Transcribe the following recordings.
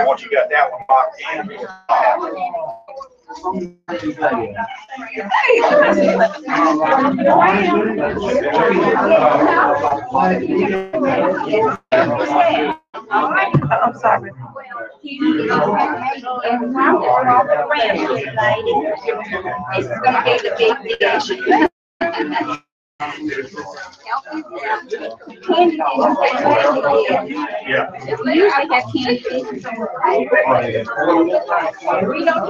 Once you got that one locked in, I'm sorry. This is going to be the big dish. Candy. yeah. We usually have candy. We don't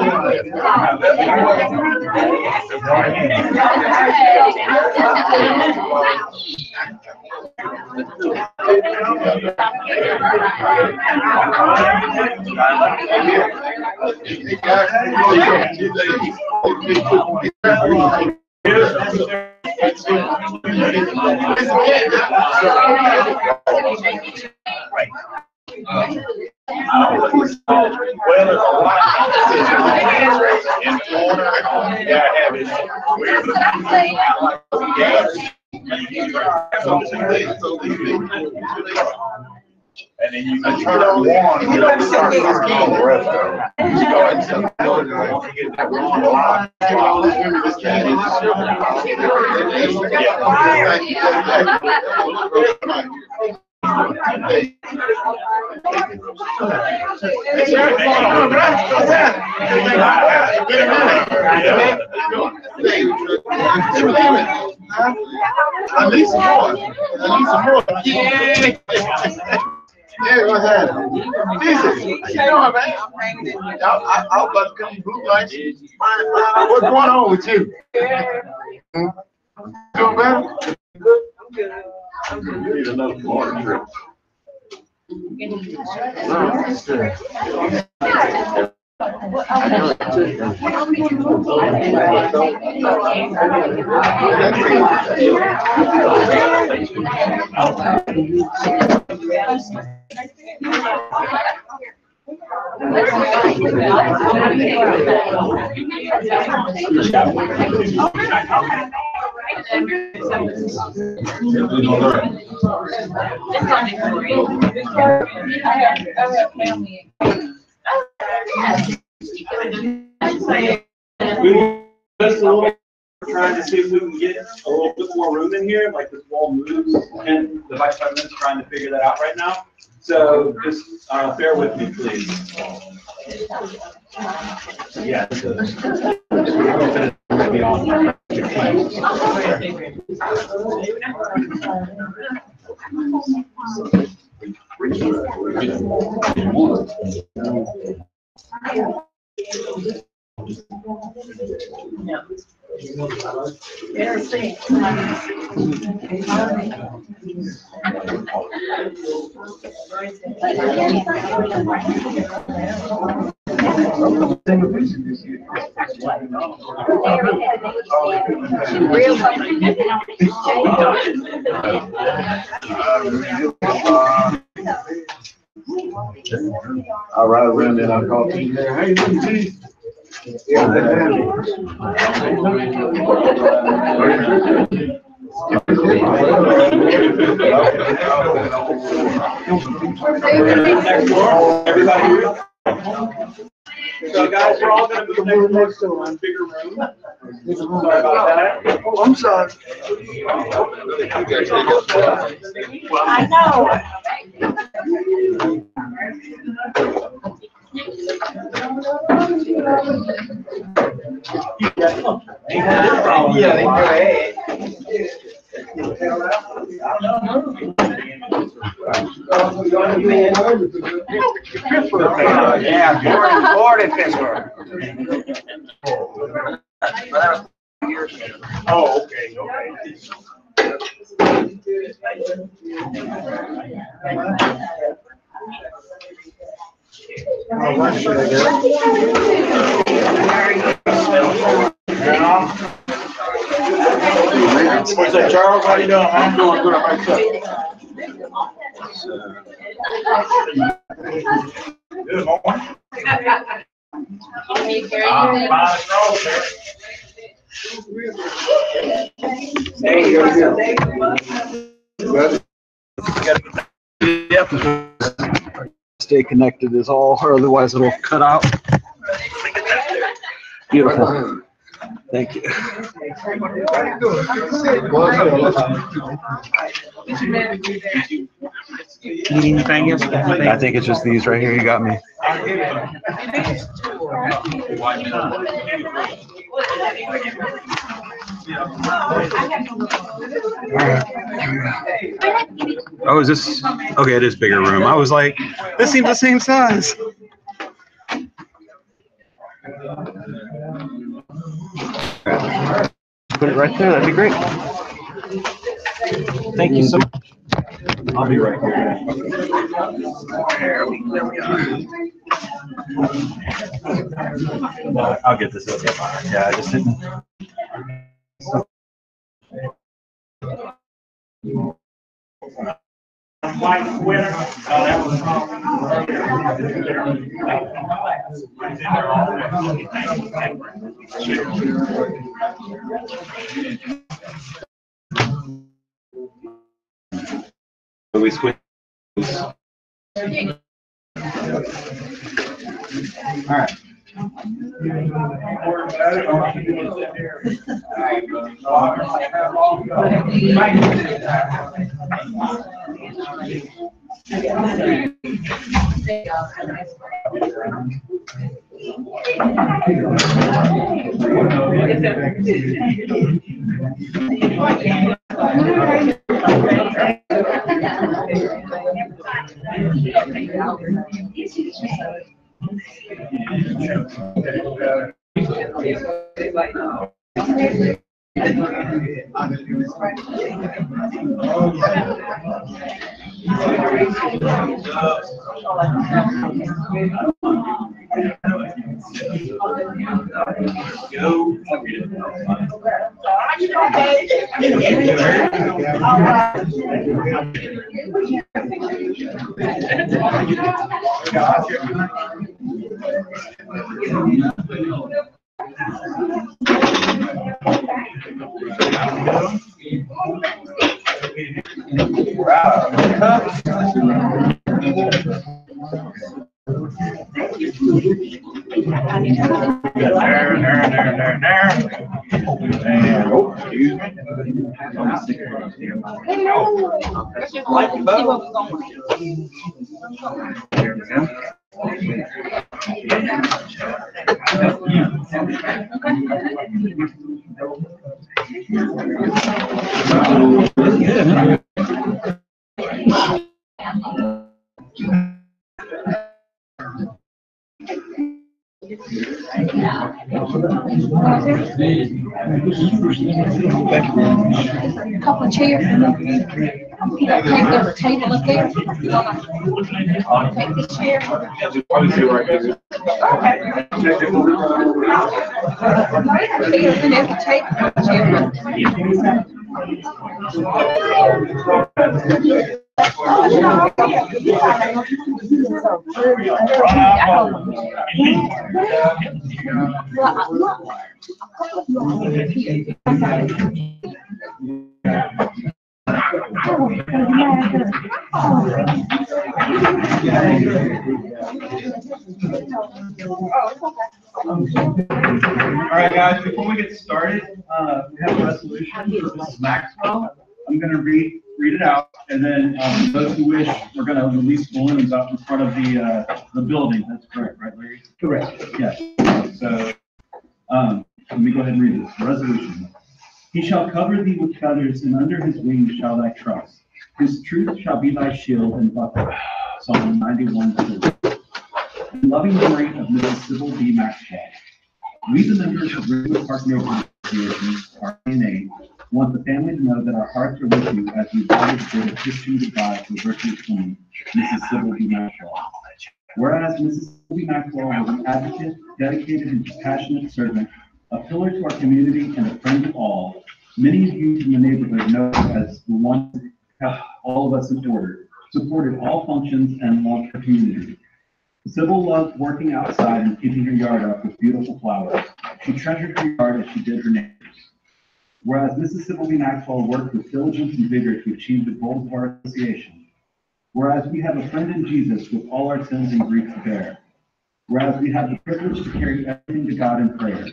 Well, there's a lot in Florida. You gotta have it. And then you can turn on one, you don't start on the rest of it. At least more. Yeah. Yeah, go ahead. Jesus, you know, man. I was about to come blue lights. What's going on with you? Doing better? Need another morning trip. Trying to see if we can get a little bit more room in here, like this wall moves, and the vice president's trying to figure that out right now. So just bear with me, please. Yeah. All right, around then I'll call you there. Hey, G. Yeah, Everybody. So guys, we're all going to move next to one bigger room. Sorry about that. Oh, I'm sorry. I know. Yeah, they go ahead. Yeah, Florida, Pittsburgh. Oh, okay, okay. Lunch, I guess. What's that, Charles? How you doing, man? I'm doing good. How about yourself? Good morning. Stay connected is all, or otherwise it'll cut out. Beautiful. Thank you. Need anything else? I think it's just these right here. You got me. Oh, is this? Okay, it is bigger room. I was like, this seems the same size. Put it right there. That'd be great. Thank you so much. I'll be right here. There we go. I'll get this. Yeah, I just didn't. White winner. We switch. All right. Couple of chairs. That paper table up there. Take this chair. Chairs in every table. All right, guys, before we get started, we have a resolution for Mrs. Maxwell. I'm going to read it out, and then those who wish, we're going to release balloons out in front of the building. That's correct, right, Larry? Correct. Yes. So let me go ahead and read this. Resolution. He shall cover thee with feathers, and under his wings shall thy trust. His truth shall be thy shield and buckler. Psalm 91:2. In loving memory of Mrs. Sybil B. Maxwell. We, the members of River Park Neighborhood Association, RPNA, want the family to know that our hearts are with you as we try to bid a Christian goodbye to a virtuous woman, Mrs. Sybil B. Maxwell. Whereas Mrs. Sylvie Maxwell was an advocate, dedicated and compassionate servant, a pillar to our community and a friend of all, many of you from the neighborhood know her as the one who kept all of us in order, supported all functions, and loved her community. Sybil loved working outside and keeping her yard up with beautiful flowers. She treasured her yard as she did her neighbors. Whereas Mrs. Sybil Maxwell worked with diligence and vigor to achieve the goals of our association. Whereas we have a friend in Jesus with all our sins and grief to bear. Whereas we have the privilege to carry everything to God in prayer.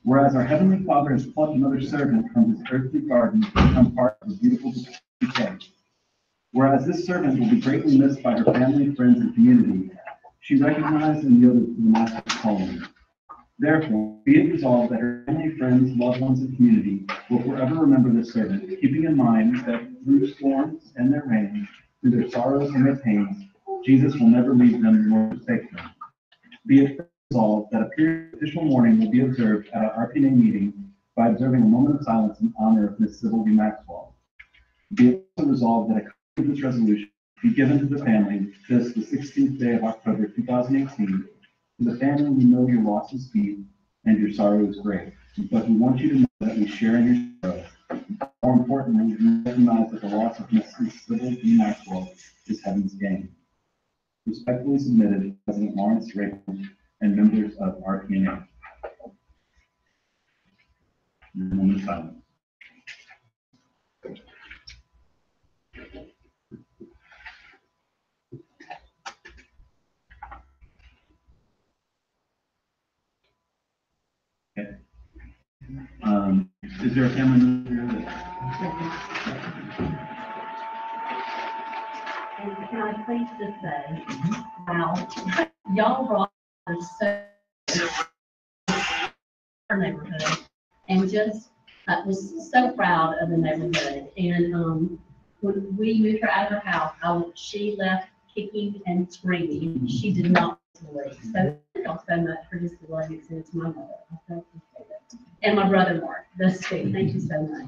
Whereas our Heavenly Father has plucked another servant from his earthly garden to become part of a beautiful bouquet. Whereas this servant will be greatly missed by her family, friends, and community, she recognized and yielded to the Master's calling. Therefore, be it resolved that her family, friends, loved ones, and community will forever remember this servant, keeping in mind that through storms and their rain, through their sorrows and their pains, Jesus will never leave them nor forsake them. Be it resolved that a period of official mourning will be observed at our RPNA meeting by observing a moment of silence in honor of Miss Sybil B. Maxwell. Be it also resolved that a copy of this resolution be given to the family this the 16th day of October 2018. To the family, we know your loss is deep and your sorrow is great, but we want you to know that we share in your sorrow. More importantly, we recognize that the loss of Mrs. Sybil B. Maxwell is heaven's gain. Respectfully submitted, President Lawrence Raymond and members of RPNA. Moment of silence. Okay. Is there a family member here And can I please just say, wow, y'all brought us so our neighborhood, and just was so proud of the neighborhood. And when we moved her out of her house, she left kicking and screaming. She did not leave. So thank y'all so much for just the love you extended to my mother. I so appreciate it. And my brother Mark, those two. Thank you so much.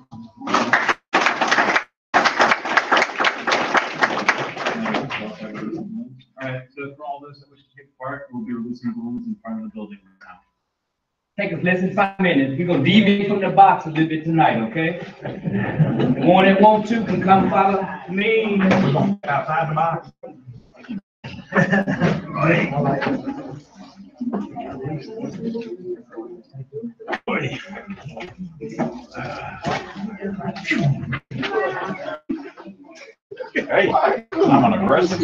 All right, so for all those that wish to take part, we'll be releasing balloons in front of the building now. Take us less than 5 minutes. We're gonna deviate from the box a little bit tonight, okay? The one that want to can come follow me. Outside the box. Hey, I'm an aggressive.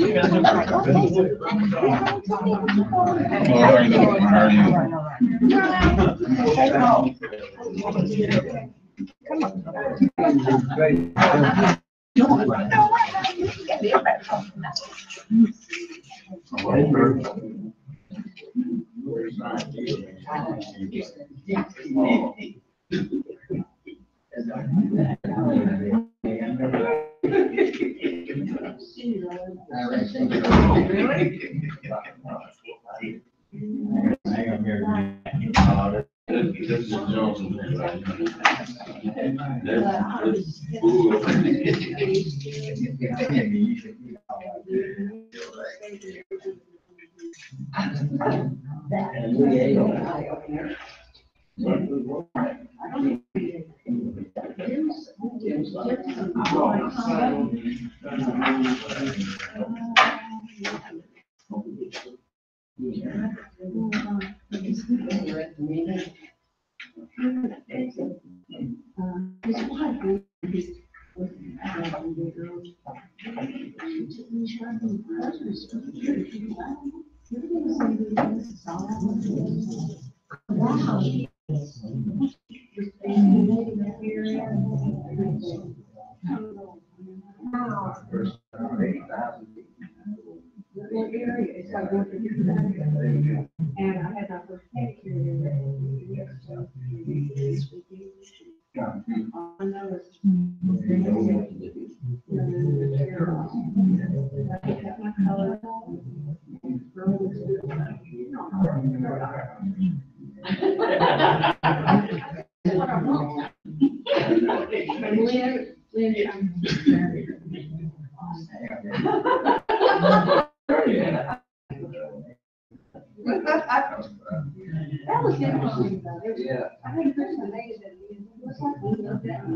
That was interesting, though. Yeah. I think there's amazing. It was like we looked at it,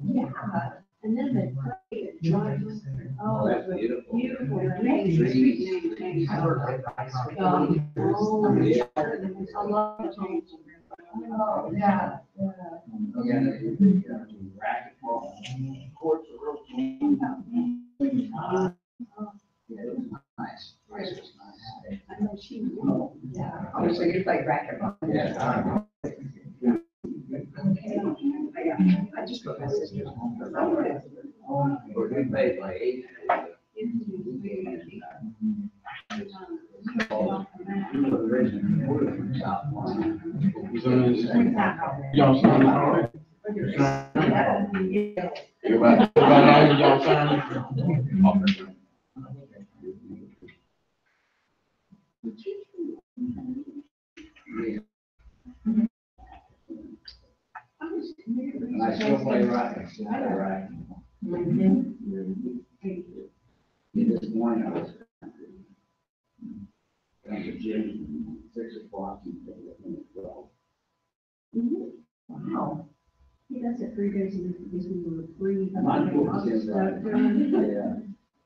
yeah. And then they prayed. Oh, That's beautiful. beautiful. Amazing. Street name. I love it. Oh, yeah. Racquetball. Courts are real clean. Yeah, it was nice. Price was nice. I know she, yeah. Oh, so you play racquetball? Yeah. I just put my sister's home. We paid like $8. Y'all sign it already? Everybody out, y'all sign it? I still play racket. Right. This morning I was at the gym, 6 o'clock, and 12. Wow. He does it 3 days a week because we were free. Mine was in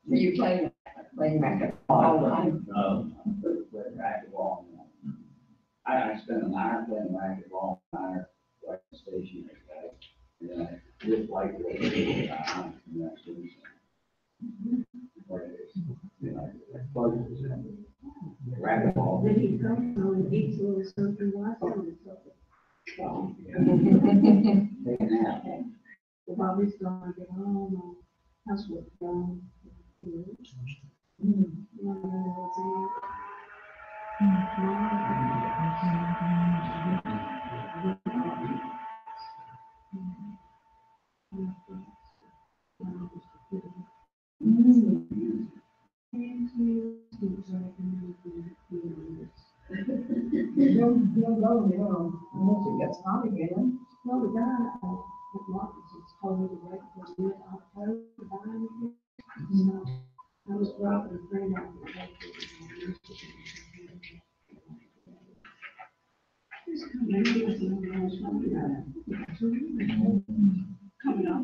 yeah. You play racquetball? Play racquetball. I spent an hour playing racquetball, an hour like stationary guy. And I just like the way it is. Racquetball. Then he comes on and eats a little something like that. Take a nap. Well, while he's gone, I get home, housework done. Gets hot again. Well, the guy, Marcus, is told me to wait for mid-October to buy it. So I was dropping a friend out. Coming up.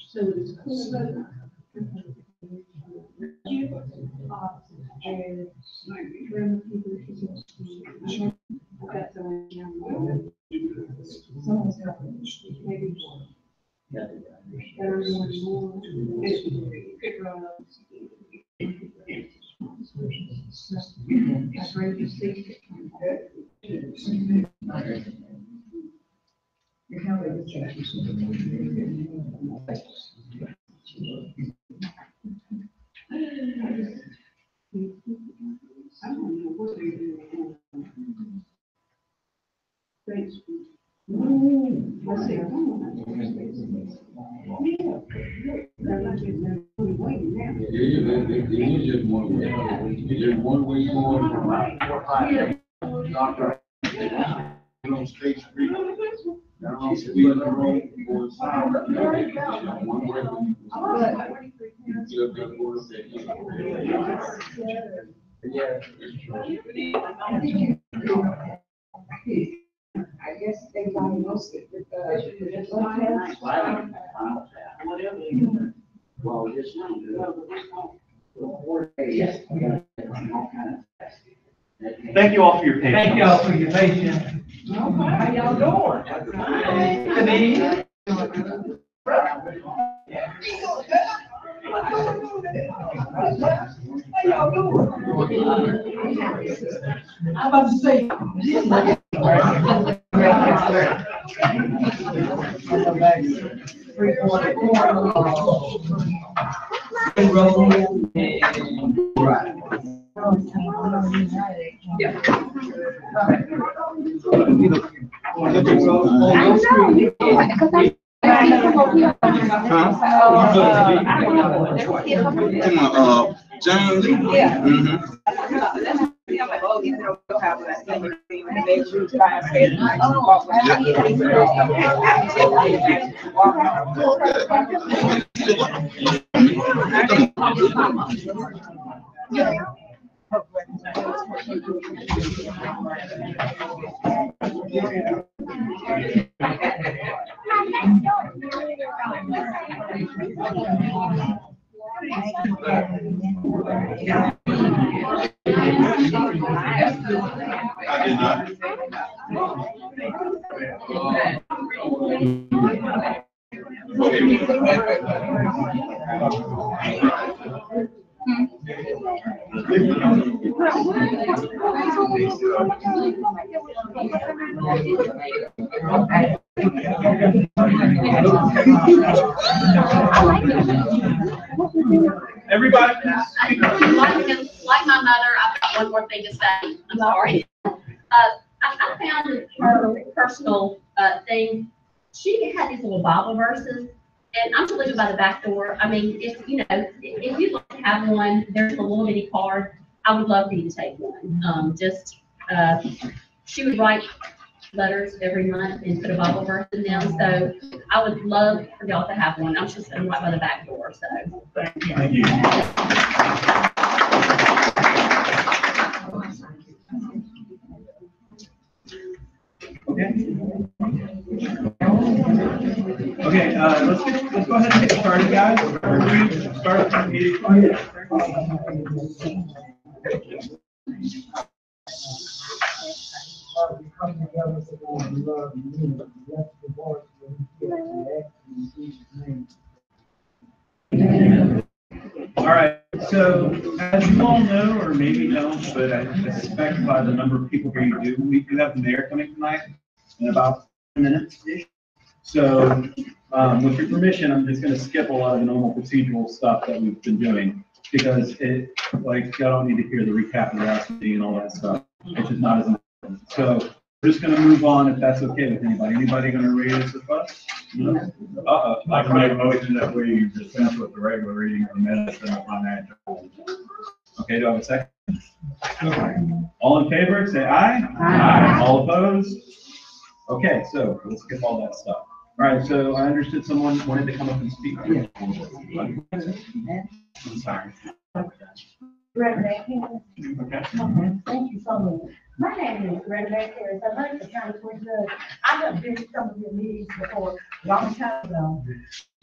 So it's cool. Someone's got maybe everyone more. That's right, you see. You can't wait to check. I don't know what they're doing. Thanks. Let's see. Just one way. Just one way going. On State Street. We on the road going south. One way. I guess they diagnosed it with the. Well, just. 4 days. Thank you all for your patience. Thank y'all for your patience. How y'all doing? Good evening. How y'all doing? I'm about to say. Right. James? Yeah. Mm-hmm. I'm like, oh, you know, we'll have that thing. Everybody. Like my mother, I've got one more thing to say. I'm sorry. I found her personal thing. She had these little Bible verses, and I'm just living by the back door. I mean, if you'd like to have one, there's a little bitty card. I would love for you to take one. She would write letters every month and put a Bible verse in them. So I would love for y'all to have one. I'm just sitting right by the back door. So Thank you. Okay, let's go ahead and get started, guys. Start the meeting. All right, so as you all know, or maybe don't, but I suspect by the number of people here you do, we do have the mayor coming tonight in about 10 minutes-ish. So with your permission, I'm just going to skip a lot of the normal procedural stuff that we've been doing because I don't need to hear the recap of the last meeting and all that stuff, which is not as important. So we're just going to move on if that's okay with anybody. Anybody going to raise the fuss? No? I can make a motion that we dispense with the regular reading of the minutes and the financial. Okay, do I have a second? All in favor, say aye. Aye. All opposed? Okay, so let's skip all that stuff. All right, so I understood someone wanted to come up and speak. I'm sorry. Okay. Thank you so much. My name is Greta Harris. I like the county court judge. I have been to some of your meetings before, a long time ago,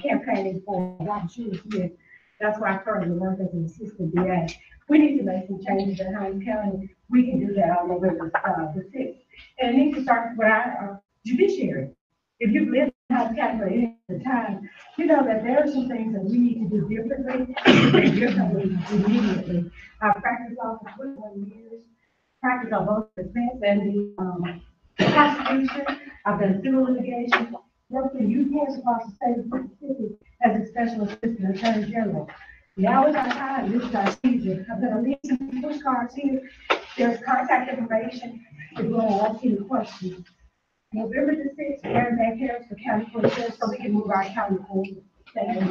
campaigning for Dr. She Smith. That's why I currently work as an assistant DA. We need to make some changes in Holmes County. We can do that all over the state. And it needs to start with our judiciary. If you've lived in Holmes County for any time, you know that there are some things that we need to do differently immediately. I practiced law for 21 years. Practice on both the defense and the prosecution. I've done civil litigation, worked in youth courts across the state of Mississippi as a special assistant attorney general. Now is our time, this is our season. I'm gonna leave some push cards here. There's contact information if you want to ask any questions. November the 6th, Aaron back here for county court judge, so we can move our county court. Thank you.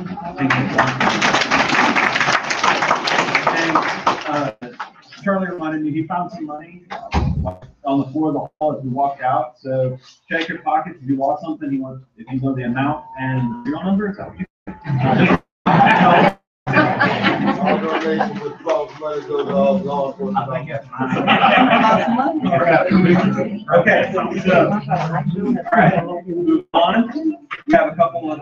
And Charlie reminded me he found some money on the floor of the hall as we walked out. So check your pockets if you lost something. If you know the amount and the serial number. Is that what you? All donations with false money goes all law enforcement. Okay, so, all right, move on. We have a couple of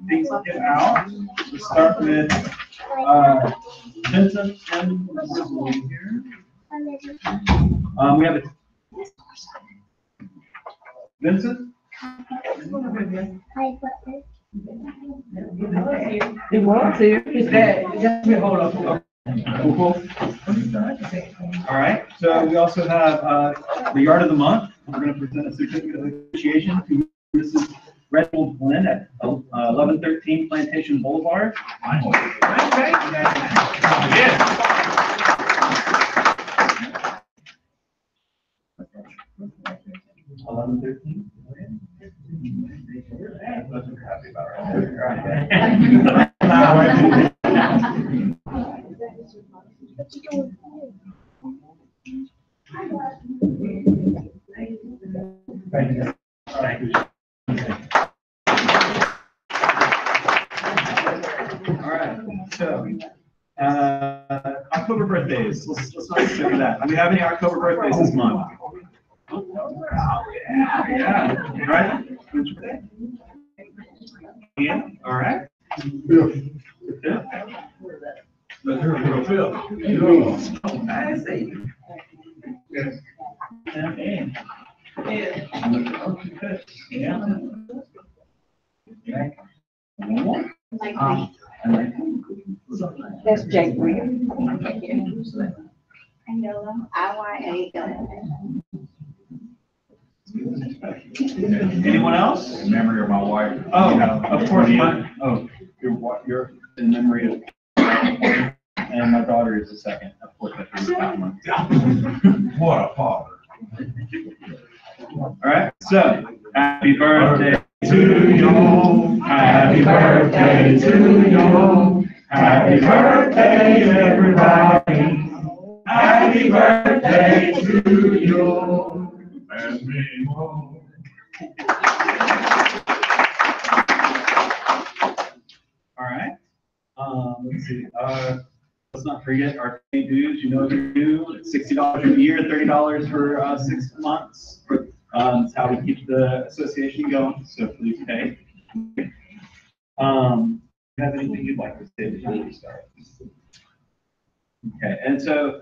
things to get out. Let's start with Vincent and here. We have a Vincent. It was here. It's that. Hold on. Cool. All right, so we also have the yard of the month. We're going to present a certificate of appreciation to Mrs. Reginald Glenn at 1113 Plantation Boulevard. Thank you. Thank you. All right, so, October birthdays, let's not stick with that. Do we have any October birthdays this month? Yeah, right? Yeah, all right. Yeah. I see. Yeah. That's Jake Williams. Anyone else? In memory of my wife. Oh, of course, you're in memory of, and my daughter is the second, of course, that's that one. What a father. All right, so, happy birthday to you, happy birthday to you, happy birthday, everybody, happy birthday to you. And me more. All right, let's see, let's not forget our pay dues, you know what we do, it's $60 a year, $30 for 6 months. It's how we keep the association going, so please pay. Have anything you'd like to say before we start? Okay, and so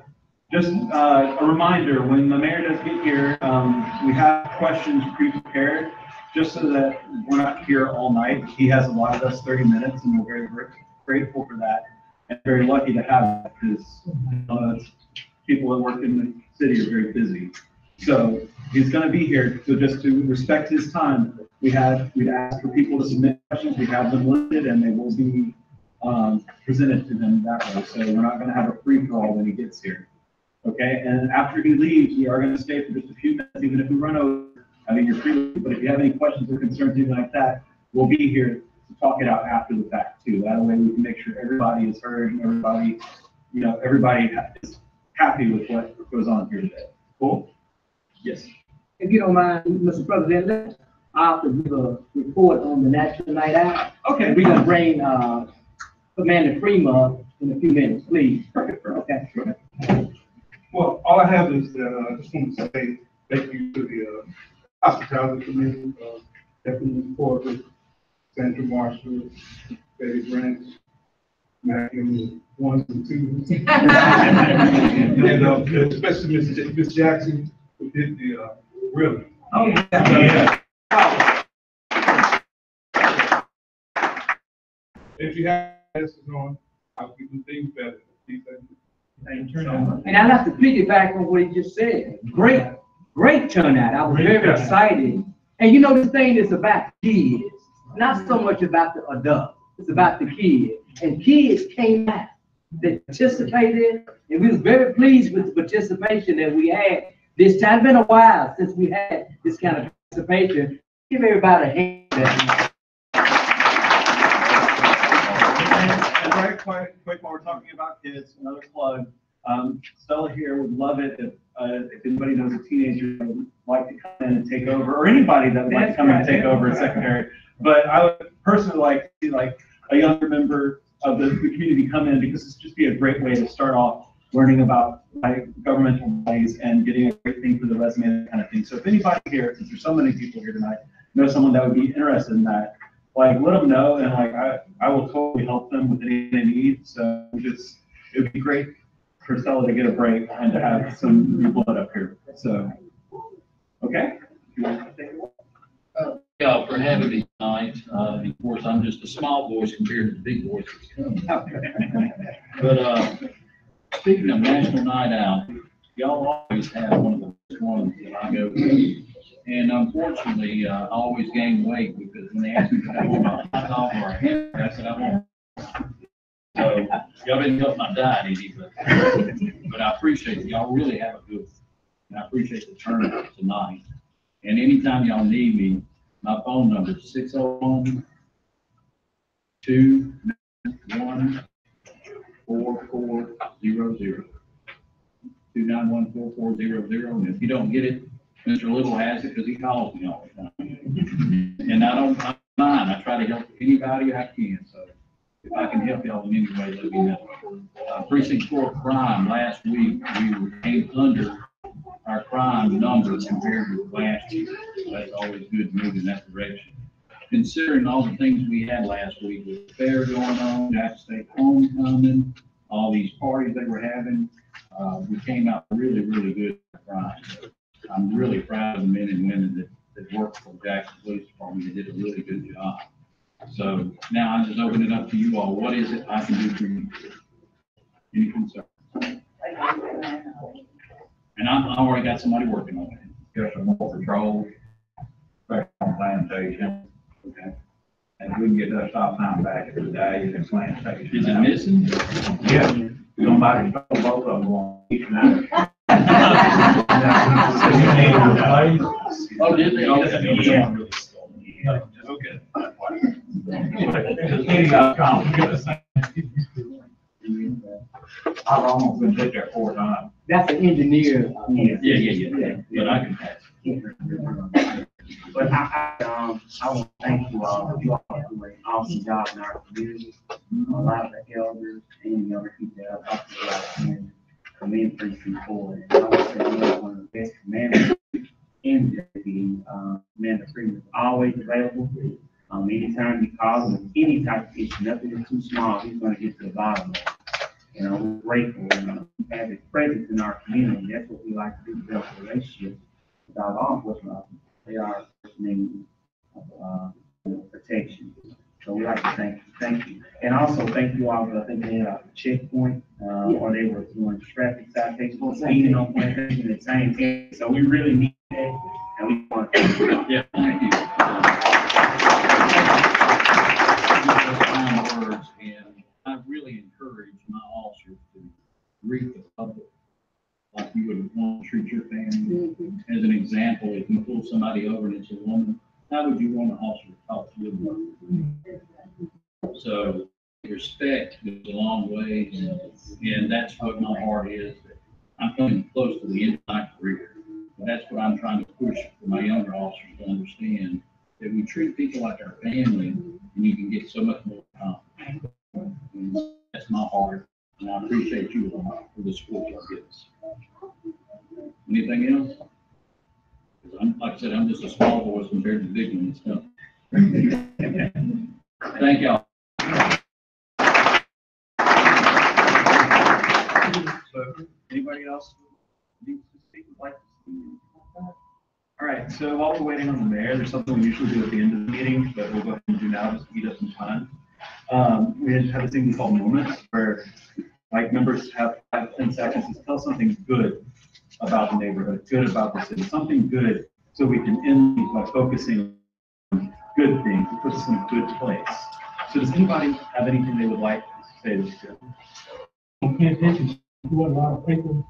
just a reminder, when the mayor does get here, we have questions pre-prepared, just so that we're not here all night. He has allotted us 30 minutes, and we're very grateful for that, and very lucky to have it, because people that work in the city are very busy. So he's going to be here, so just to respect his time, we'd ask for people to submit questions, we have them listed, and they will be presented to them that way. So we're not going to have a free-for-all when he gets here. Okay, and after he leaves, we are going to stay for just a few minutes, even if we run over. I mean, you're free, but if you have any questions or concerns, anything like that, we'll be here to talk it out after the fact too. That way we can make sure everybody is heard and everybody is happy with what goes on here today. Cool? Yes. If you don't mind, Mr. President, I have to give a report on the National Night Out. Okay. We're gonna bring Commander Freeman in a few minutes, please. Perfect. Okay. Well, all I have is, I just want to say thank you to the hospitality committee, Deputy Porter, Sandra Marshall, Betty Branch, Matthew, ones and twos. And especially Miss Jackson, who did the grilling. Oh, yeah. If you have this on, how we do things better. Please, thank you. And I'd like to piggyback on what he just said. Great turnout. I was very excited. And you know, this thing is about kids, not so much about the adults. It's about the kids. And kids came out, they participated, and we was very pleased with the participation that we had this time. It's been a while since we had this kind of participation. Give everybody a hand. And very quick, while we're talking about kids, another plug. Stella here would love it if anybody knows a teenager that would like to come in and take over, or anybody that would like to come in and take over as secretary. But I would personally like to see like a younger member of the community come in, because it's just be a great way to start off learning about governmental bodies and getting a great thing for the resume and that kind of thing. So if anybody here, since there's so many people here tonight, knows someone that would be interested in that, like let them know, and like I will totally help them with anything they need. So it would be great for Stella to get a break and to have some people up here. So, okay. Yeah, for having me tonight. Of course, I'm just a small voice compared to the big voices. But speaking of National Night Out, y'all always have one of the best ones that I go to. And unfortunately, I always gain weight, because when they ask me if I want a hot dog or a hamburger, I said I want. So y'all didn't help my diet any, but I appreciate it. Y'all really have a good, and I appreciate the turnout tonight. And anytime y'all need me, my phone number is 601-291-4400. 291-4400, and if you don't get it, Mr. Little has it because he calls me all the time. And I don't mind, I try to help anybody I can, so if I can help y'all in any way, let me know. Precinct 4 crime, last week, we came under our crime numbers compared to last year. So that's always good to move in that direction. Considering all the things we had last week, with the fair going on, Jack State homecoming, all these parties they were having, we came out really, really good at crime. I'm really proud of the men and women that work for Jackson Police Department. They did a really good job. So now I'm just opening it up to you all. What is it I can do for you? Any concerns? And I already got somebody working on it. Get some more patrols, back on plantation. Okay. And we can get that stop time back at the day and plantation. Is it missing? Yeah. Somebody stole both of them on each night. Oh, did they? Okay. I've almost been hit there 4 times. That's an engineer. Yeah. But I can pass. But I want to thank you all. You all are doing an awesome job in our community. A lot of the elders and the other people that are talking about commend Precinct 4. And I would say we are one of the best commanders in the city. Commander Freeman is always available. Anytime you call him, any type of issue, nothing is too small, he's going to get to the bottom of it. We're grateful to have his presence in our community. That's what we like to do, build a relationship with our law enforcement officers. They are a person in protection. So we like to thank you. And also thank you all, I think they had a checkpoint, or they were doing traffic citations, speeding on plantation at the same time. So we really need that, and we want to thank you. Yeah, thank you. Kind words, and I really encourage my officers to greet the public like you would want to treat your family. As an example, if you pull somebody over and it's a woman, how would you want an officer to talk to you? So respect goes a long way, and that's what my heart is. I'm coming close to the end of my career. That's what I'm trying to push for my younger officers to understand, that we treat people like our family, and you can get so much more accomplished. That's my heart, and I appreciate you for the support y'all give us. Anything else? 'Cause like I said, I'm just a small voice compared to the big ones. So. Thank y'all. So, anybody else needs to speak, would like to speak? All right, so while we're waiting on the mayor, there's something we usually do at the end of the meeting, but we'll go ahead and do now just to eat up some time. We have this thing called moments where like members have 5-10 seconds to tell something good about the neighborhood, good about the city, something good, so we can end by focusing on good things, it puts us in a good place. So does anybody have anything they would like to say this year? Pay attention to what a lot of people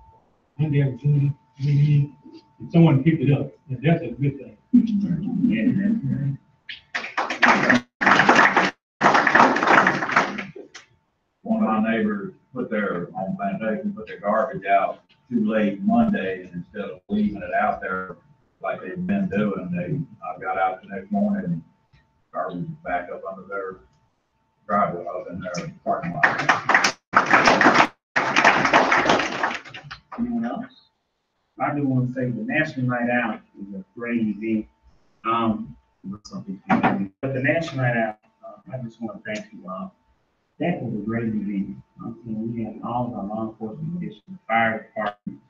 in the opportunity we need, and someone pick it up, and that's a good thing. One of my neighbors put their garbage out too late Monday, and instead of leaving it out there like they've been doing, I got out the next morning and garbage was back up under their driveway, up in their parking lot. Anyone else? I do want to say the National Night Out is a great event. But the National Night Out, I just want to thank you all. That was a great event. We had all of our law enforcement officials, the fire department,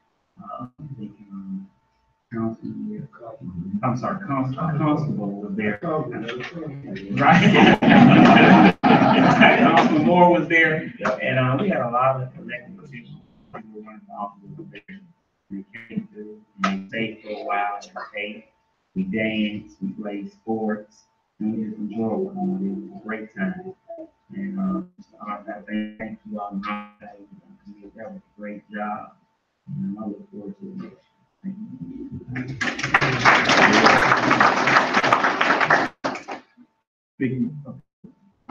Constable was there. Right. Constable Moore was there, and we had a lot of elected officials. People running for office were there. We came through, we stayed for a while, we danced, we played sports, and we just enjoyed it. It was a great time. And I thank you all. That was a great job. And I look forward to it. Thank you.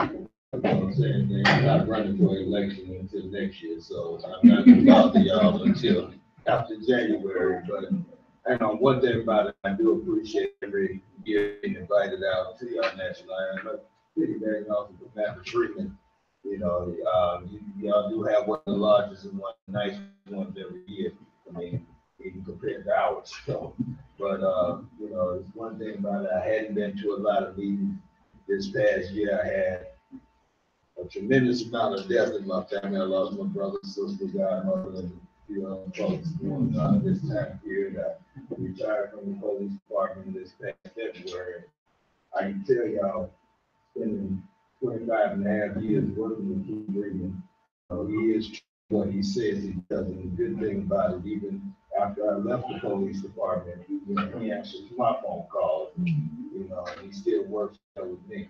I'm not running for election until next year, so I'm not going to bother y'all until after January, but, one thing about it, I do appreciate every year being invited out to our national iron, but piggybacking off of Commander Freeman, y'all do have one of the largest and one of the nicest ones every year. I mean, even compared to ours. So, but it's one thing about it. I hadn't been to a lot of meetings this past year. I had a tremendous amount of death in my family. I lost my brother, sister, godmother, and folks during this time period. I retired from the police department this past February. I can tell y'all, spending 25 and a half years working with Keith Freeman, he is what he says he does. And the good thing about it, even after I left the police department, he answers my phone calls, and he still works with me.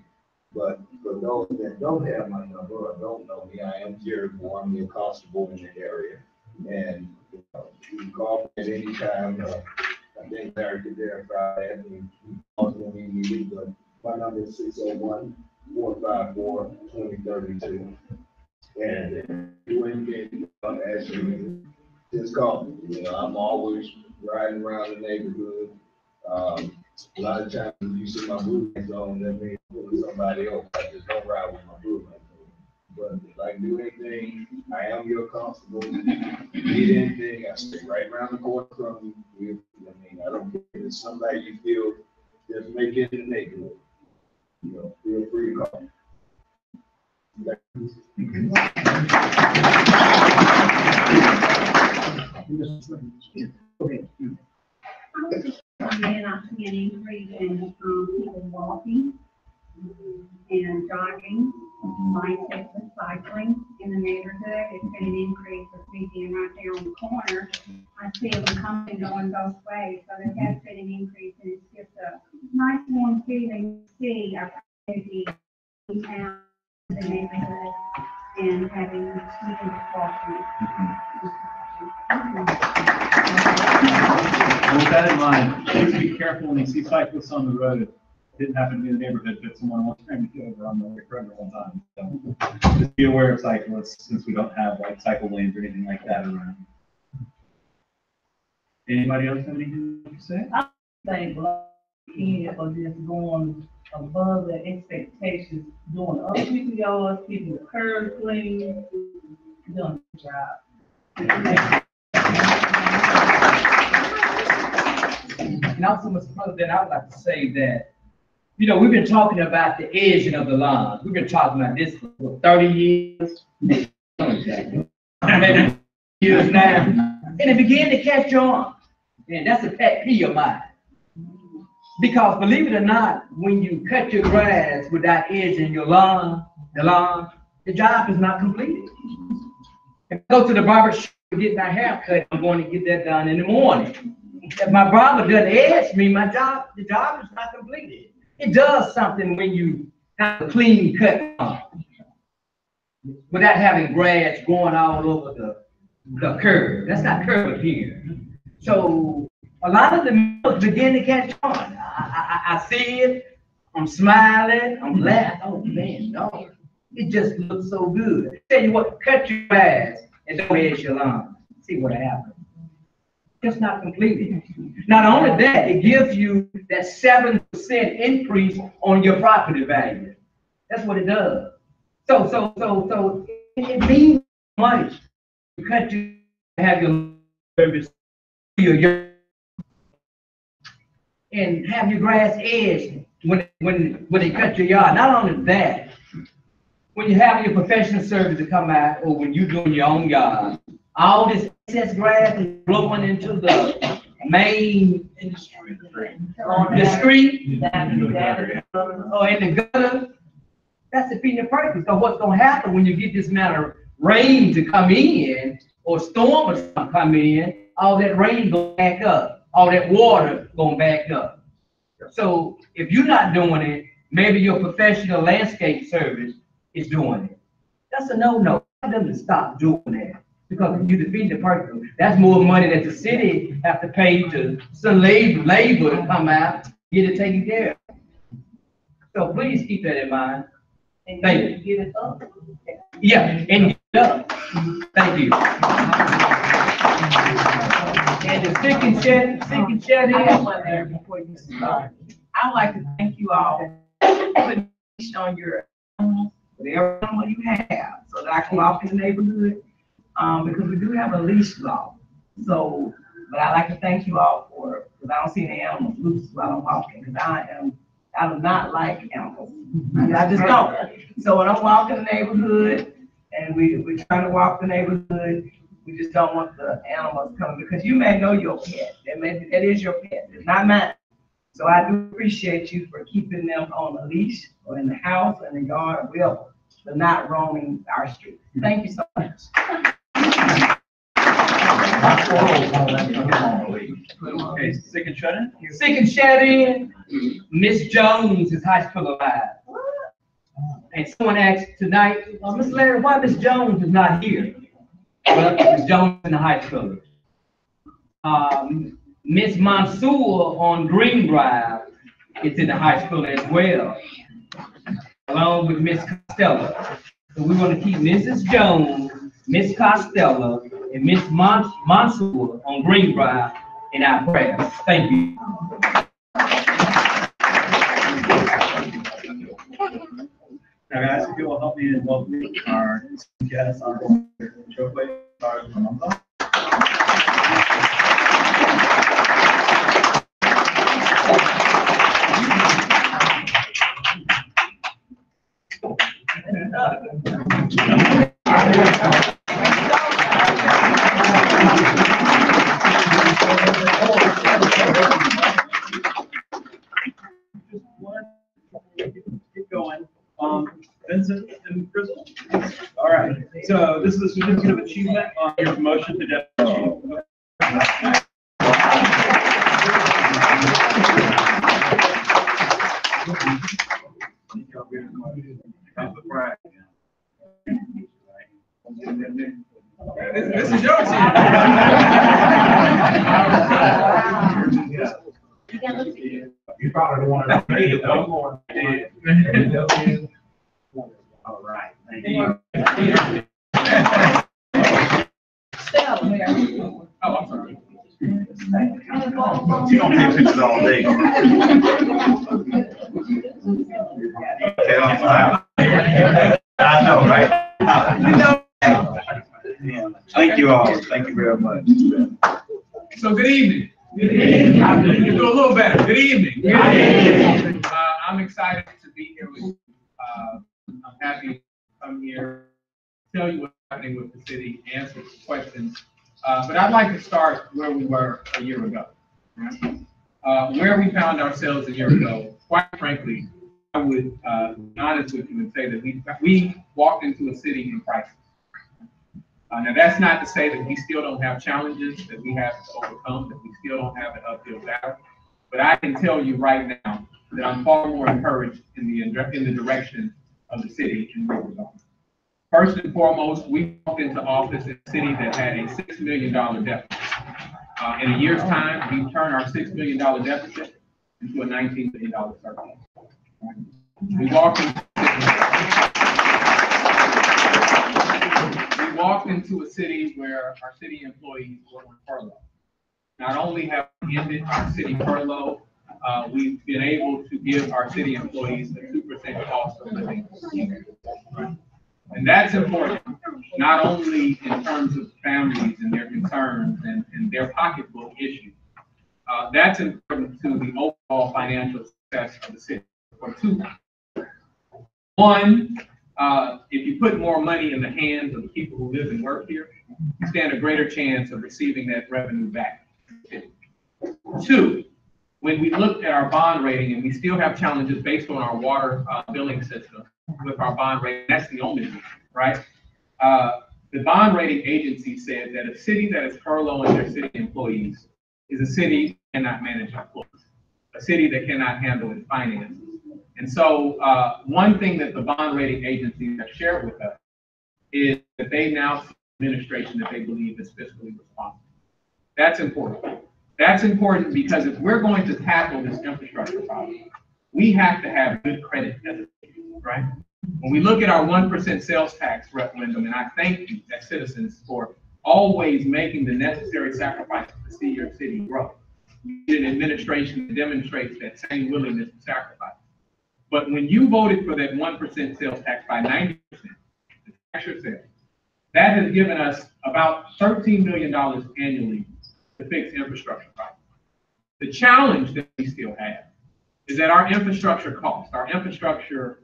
But for those that don't have my number or don't know me, I am Jerry Moore. I'm the constable in the area. And you can call me at any time. I think Larry could verify that. He calls when we need it, but my number is 601-454-2032. And if you ain't getting as you just call me. I'm always riding around the neighborhood. A lot of times when you see my blue lights on, that means pulling somebody else. I just don't ride with my blue lights on. But if I can do anything, I am your constable. If you need anything, I stay right around the corner from you. I don't care if it's somebody you feel just make it in the neighborhood. Feel free to call. And I see an increase in people walking and jogging, bicycling, cycling in the neighborhood. It's been an increase with me being right there on the corner. I see them coming and going both ways, so there has been an increase, and it's just a nice warm feeling to see our community out in the neighborhood and having people walking. With that in mind, please be careful when you see cyclists on the road. It didn't happen to be in the neighborhood, but someone was trying to get over on the road one time. So just be aware of cyclists, since we don't have like cycle lanes or anything like that around. Anybody else have anything to say? I think kids are just going above their expectations, doing other people's yards, keeping the curb clean, doing a good job. And also, Mr. President, I would like to say that, we've been talking about the edging of the line. We've been talking about this for 30 years, maybe years now, and it began to catch on. And that's a pet peeve of mine. Because believe it or not, when you cut your grass without edging your lawn, the job is not completed. If I go to the barber shop to get my hair cut, I'm going to get that done in the morning. If my barber doesn't edge me, the job is not completed. It does something when you have a clean cut lawn without having grass going all over the curb. That's not curb here. So a lot of the mills begin to catch on. I see it. I'm smiling. I'm laughing. Oh man, no. It just looks so good. Tell you what, cut your grass and don't edge your lawn. See what happens. Just not completed. Not only that, it gives you that 7% increase on your property value. That's what it does. So it means money. You cut your, have your service, and have your grass edged when they cut your yard. Not only that, when you have your professional service to come out, or when you're doing your own yard, all this excess grass is blowing into the main the street, or in the gutter. That's defeating the purpose. So what's going to happen when you get this amount of rain to come in, or storm or something come in, all that rain goes back up, all that water going back up. So if you're not doing it, maybe your professional landscape service is doing it. That's a no-no. Tell them to stop doing that, because if you defeat the purpose, that's more money that the city have to pay to some labor to come out, get it taken care of. So please keep that in mind. And thank you. Get it up. Yeah, and get it up. Thank you. and shed I got in. one there before you start. I would like to thank you all for putting leash on your animals, whatever animal you have, so that I can walk in the neighborhood. Because we do have a leash law. So, but I like to thank you all for it, because I don't see any animals loose while I'm walking, because I do not like animals. I just don't. So when I'm walking the neighborhood and we try to walk the neighborhood, we just don't want the animals coming, because you may know your pet. That is your pet, it's not mine. So I do appreciate you for keeping them on a leash or in the house or in the yard or wherever, but not roaming our streets. Thank you so much. Okay, sick and shut in? Sick and shed in. Miss Jones is high school alive. And someone asked tonight, Miss Larry, why Miss Jones is not here? Well, Miss Jones is in the high school. Miss Mansour on Green Drive is in the high school as well, along with Miss Costello. So we want to keep Mrs. Jones, Miss Costello, and Miss Mansour on Green Drive in our prayers. Thank you. Now, guys, if you will help me and welcome our guests on the show, please. Keep going. Vincent and Crystal. All right. So this is a certificate of achievement on your promotion to deputy chief. This is yours. You probably don't want to read it no more. All right, thank you. Oh, I'm sorry. You don't take pictures all day. I know, right? Thank you all. Thank you very much. So good evening. Good evening. You do a little better. Good evening. Good evening. I'm excited to be here with you. I'm happy to come here, tell you what's happening with the city, answer some questions. But I'd like to start where we were a year ago. Where we found ourselves a year ago, quite frankly, I would be honest with you and say that we walked into a city in crisis. Now, that's not to say that we still don't have challenges that we have to overcome, that we still don't have an uphill battle. But I can tell you right now that I'm far more encouraged in the direction of the city and where we're going. First and foremost, we walked into office in a city that had a $6 million deficit. In a year's time, we turned our $6 million deficit into a $19 million surplus. We walked into a city where our city employees were on furlough. Not only have we ended our city furlough, we've been able to give our city employees a 2% cost of living. Right? And that's important, not only in terms of families and their concerns and their pocketbook issues. That's important to the overall financial success of the city for two reasons. One, if you put more money in the hands of the people who live and work here, you stand a greater chance of receiving that revenue back. Two, when we looked at our bond rating, and we still have challenges based on our water billing system with our bond rating, that's the only reason, right? The bond rating agency said that a city that is furloughing their city employees is a city that cannot manage employees, a city that cannot handle its finances. And so one thing that the bond rating agencies have shared with us is that they now see administration that they believe is fiscally responsible. That's important. That's important because if we're going to tackle this infrastructure problem, we have to have good credit as a city, right? When we look at our 1% sales tax referendum, and I thank you as citizens for always making the necessary sacrifices to see your city grow. You need an administration that demonstrates that same willingness to sacrifice. But when you voted for that 1% sales tax by 90%, the tax your sales, that has given us about $13 million annually to fix infrastructure problems. The challenge that we still have is that our infrastructure cost, our infrastructure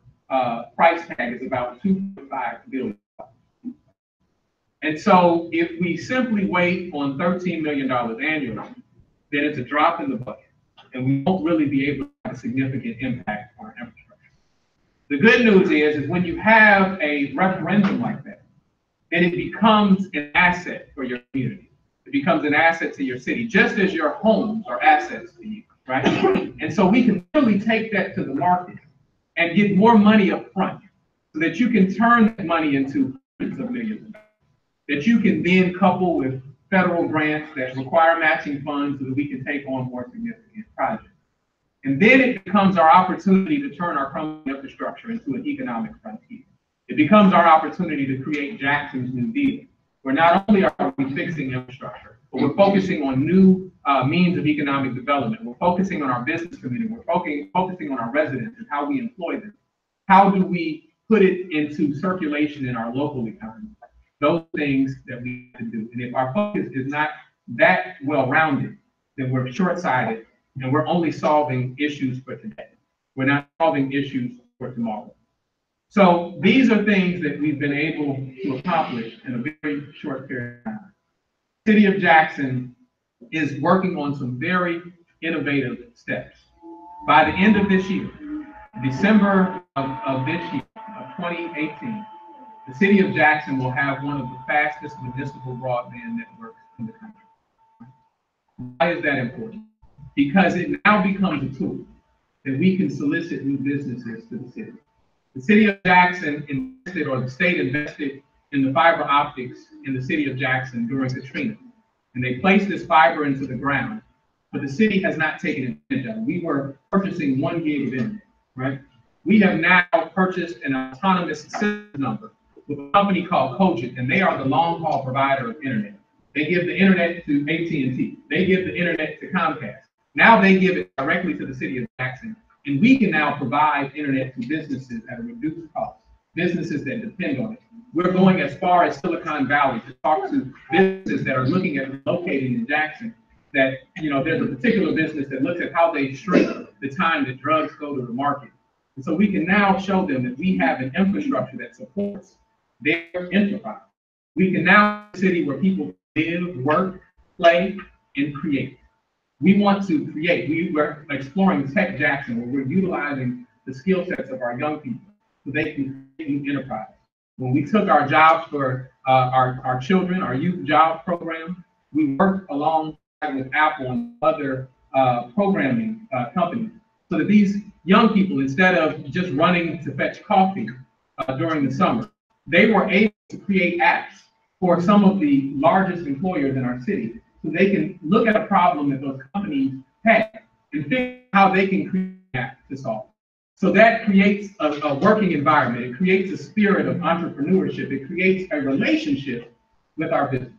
price tag is about $2.5 billion. And so if we simply wait on $13 million annually, then it's a drop in the bucket, and we won't really be able to have a significant impact on our infrastructure. The good news is when you have a referendum like that, then it becomes an asset for your community. It becomes an asset to your city, just as your homes are assets to you, right? And so we can really take that to the market and get more money up front so that you can turn that money into hundreds of millions of dollars, that you can then couple with federal grants that require matching funds so that we can take on more significant projects. And then it becomes our opportunity to turn our crumbling infrastructure into an economic frontier. It becomes our opportunity to create Jackson's New Deal, where not only are we fixing infrastructure, but we're focusing on new means of economic development. We're focusing on our business community. We're focusing on our residents and how we employ them. How do we put it into circulation in our local economy? Those things that we can do. And if our focus is not that well-rounded, then we're short-sighted and we're only solving issues for today. We're not solving issues for tomorrow. So these are things that we've been able to accomplish in a very short period of time. The City of Jackson is working on some very innovative steps. By the end of this year, December of this year, of 2018, the City of Jackson will have one of the fastest municipal broadband networks in the country. Why is that important? Because it now becomes a tool that we can solicit new businesses to the city. The City of Jackson invested, or the state invested, in the fiber optics in the City of Jackson during Katrina. And they placed this fiber into the ground, but the city has not taken advantage of it. We were purchasing 1 gig of internet, right? We have now purchased an autonomous system number with a company called Cogent, and they are the long-haul provider of internet. They give the internet to AT&T. They give the internet to Comcast. Now they give it directly to the City of Jackson, and we can now provide internet to businesses at a reduced cost, businesses that depend on it. We're going as far as Silicon Valley to talk to businesses that are looking at relocating in Jackson, that, you know, there's a particular business that looks at how they shrink the time that drugs go to the market. And so we can now show them that we have an infrastructure that supports their enterprise. We can now have a city where people live, work, play, and create. We want to create. We're exploring Tech Jackson, where we're utilizing the skill sets of our young people so they can create new enterprise. When we took our jobs for our children, our youth job program, we worked alongside with Apple and other programming companies so that these young people, instead of just running to fetch coffee during the summer, they were able to create apps for some of the largest employers in our city, so they can look at a problem that those companies have and figure out how they can create an app to solve. So that creates a working environment. It creates a spirit of entrepreneurship. It creates a relationship with our business.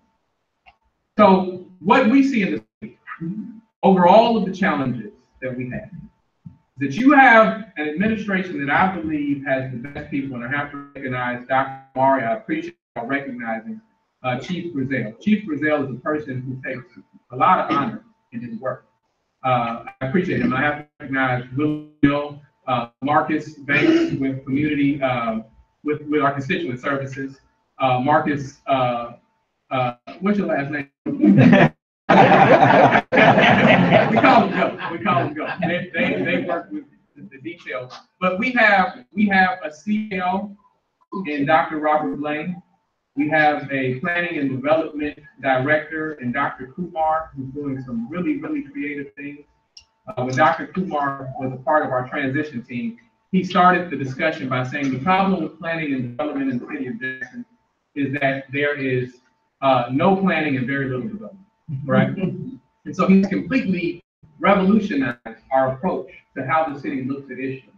So what we see in the city, over all of the challenges that we have, that you have an administration that I believe has the best people, and I have to recognize Dr. Mari. I appreciate recognizing Chief Brazell. Chief Brazell is a person who takes a lot of honor in his work. I appreciate him. I have to recognize Will, Marcus Banks with community, with our constituent services. Marcus, what's your last name? We call them Go. They work with the details. But we have a CEO in Dr. Robert Blaine. We have a planning and development director in Dr. Kumar, who's doing some really, really creative things. When Dr. Kumar was a part of our transition team, he started the discussion by saying the problem with planning and development in the city of Jackson is that there is no planning and very little development, right? And so he's completely revolutionized our approach to how the city looks at issues.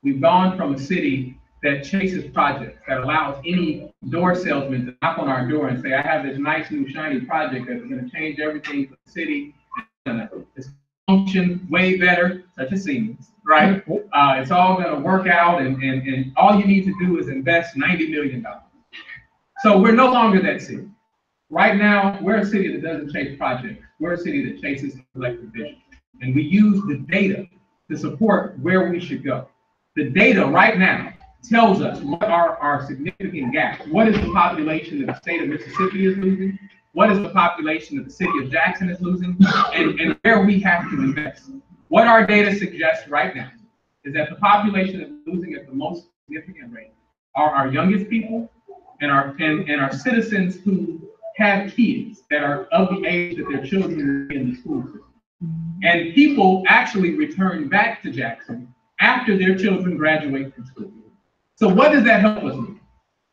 We've gone from a city that chases projects, that allows any door salesman to knock on our door and say, I have this nice new shiny project that's gonna change everything for the city. It's gonna function way better, such as Siemens, right? It's all gonna work out and all you need to do is invest $90 million. So we're no longer that city. Right now, we're a city that doesn't chase projects. We're a city that chases collective vision. And we use the data to support where we should go. The data right now tells us what are our significant gaps. What is the population that the state of Mississippi is losing? What is the population that the city of Jackson is losing? And where we have to invest. What our data suggests right now is that the population that's losing at the most significant rate are our youngest people and our citizens who have kids that are of the age that their children are in the school system. And people actually return back to Jackson after their children graduate from school. So what does that help us with?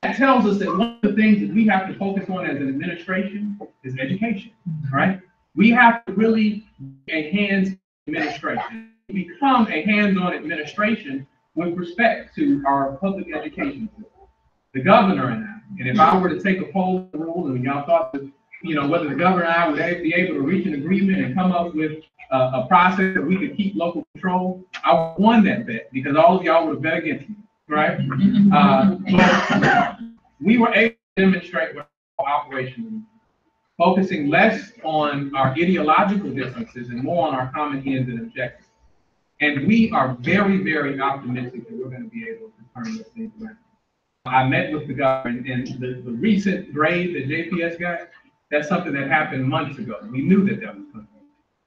That tells us that one of the things that we have to focus on as an administration is education, right? We have to really be a hands-on administration, become a hands-on administration with respect to our public education system. The governor and if I were to take a poll rule and y'all thought that, whether the governor and I would be able to reach an agreement and come up with a process that we could keep local control, I won that bet because all of y'all would have bet against me, right? But we were able to demonstrate what operationally, focusing less on our ideological differences and more on our common ends and objectives. And we are very, very optimistic that we're going to be able to turn this thing around. I met with the governor, and the recent grade that JPS got, that's something that happened months ago. We knew that was coming.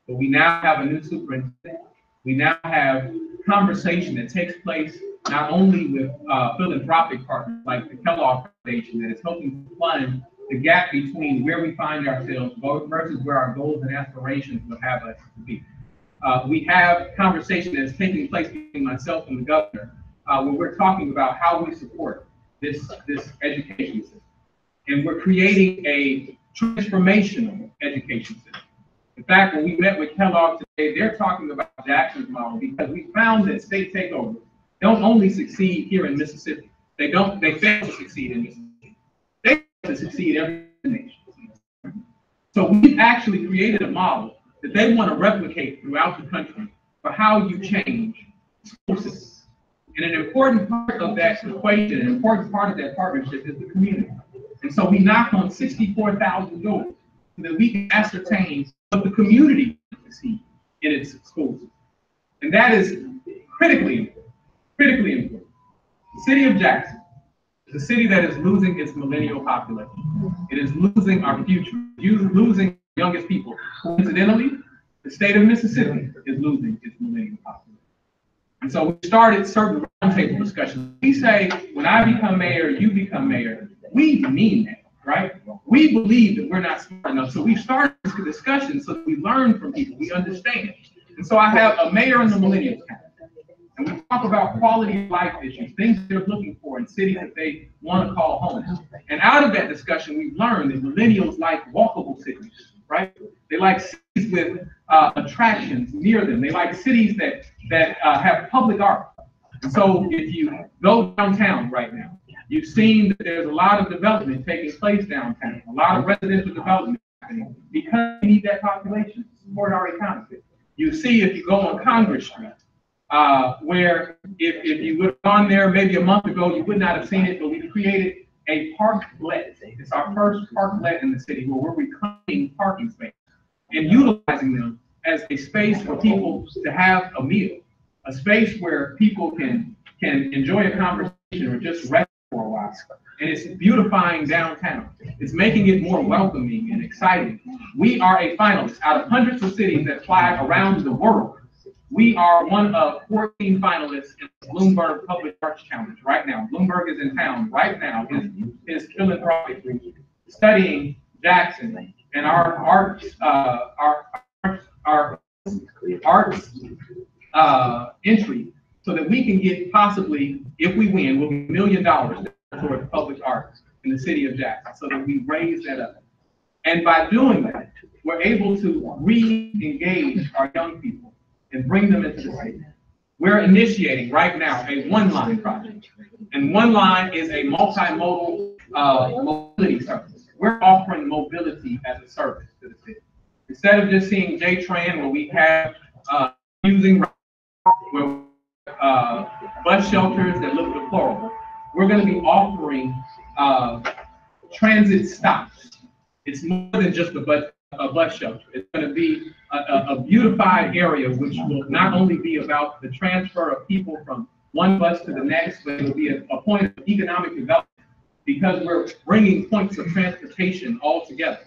But we now have a new superintendent. We now have conversation that takes place not only with philanthropic partners like the Kellogg Foundation that is helping to fund the gap between where we find ourselves versus where our goals and aspirations would have us to be. We have conversation that's taking place between myself and the governor, where we're talking about how we support this education system. And we're creating a transformational education system. In fact, when we met with Kellogg today, they're talking about Jackson's model because we found that state takeovers don't only succeed here in Mississippi. They fail to succeed in Mississippi. They fail to succeed every nation. So we've actually created a model that they want to replicate throughout the country for how you change school systems. And an important part of that equation, an important part of that partnership is the community. And so we knock on 64,000 doors so that we can ascertain what the community wants to see in its schools. And that is critically important, critically important. The city of Jackson is a city that is losing its millennial population. It is losing our future, losing youngest people. Coincidentally, the state of Mississippi is losing its millennial population. And so we started certain roundtable discussions. We say, when I become mayor, you become mayor. We mean that, right? We believe that we're not smart enough. So we started this discussion so that we learn from people, we understand. And so I have a mayor in the Millennials County. And we talk about quality of life issues, things they're looking for in cities that they want to call home. And out of that discussion, we've learned that millennials like walkable cities, right? They like cities with attractions near them. They like cities that have public art. And so if you go downtown right now, you've seen that there's a lot of development taking place downtown, a lot of residential development happening because we need that population to support our economy. You see if you go on Congress Street, where if you would have gone there maybe a month ago, you would not have seen it, but we created a parklet. It's our first parklet in the city where we're reclaiming parking spaces and utilizing them as a space for people to have a meal, a space where people can enjoy a conversation or just rest for a while. And it's beautifying downtown. It's making it more welcoming and exciting. We are a finalist out of hundreds of cities that fly around the world. We are one of 14 finalists in the Bloomberg Public Arts Challenge right now. Bloomberg is in town right now, his philanthropic group, studying Jackson and our arts entry, so that we can get possibly, if we win, we'll get $1 million toward public arts in the city of Jackson, so that we raise that up. And by doing that, we're able to re-engage our young people and bring them into the city. We're initiating right now a one-line project And one line is a multimodal mobility service. We're offering mobility as a service to the city. Instead of just seeing J-Tran, where we have using bus shelters that look deplorable, we're going to be offering transit stops. It's more than just a bus shelter. It's going to be a beautified area, which will not only be about the transfer of people from one bus to the next, but it will be a point of economic development because we're bringing points of transportation all together.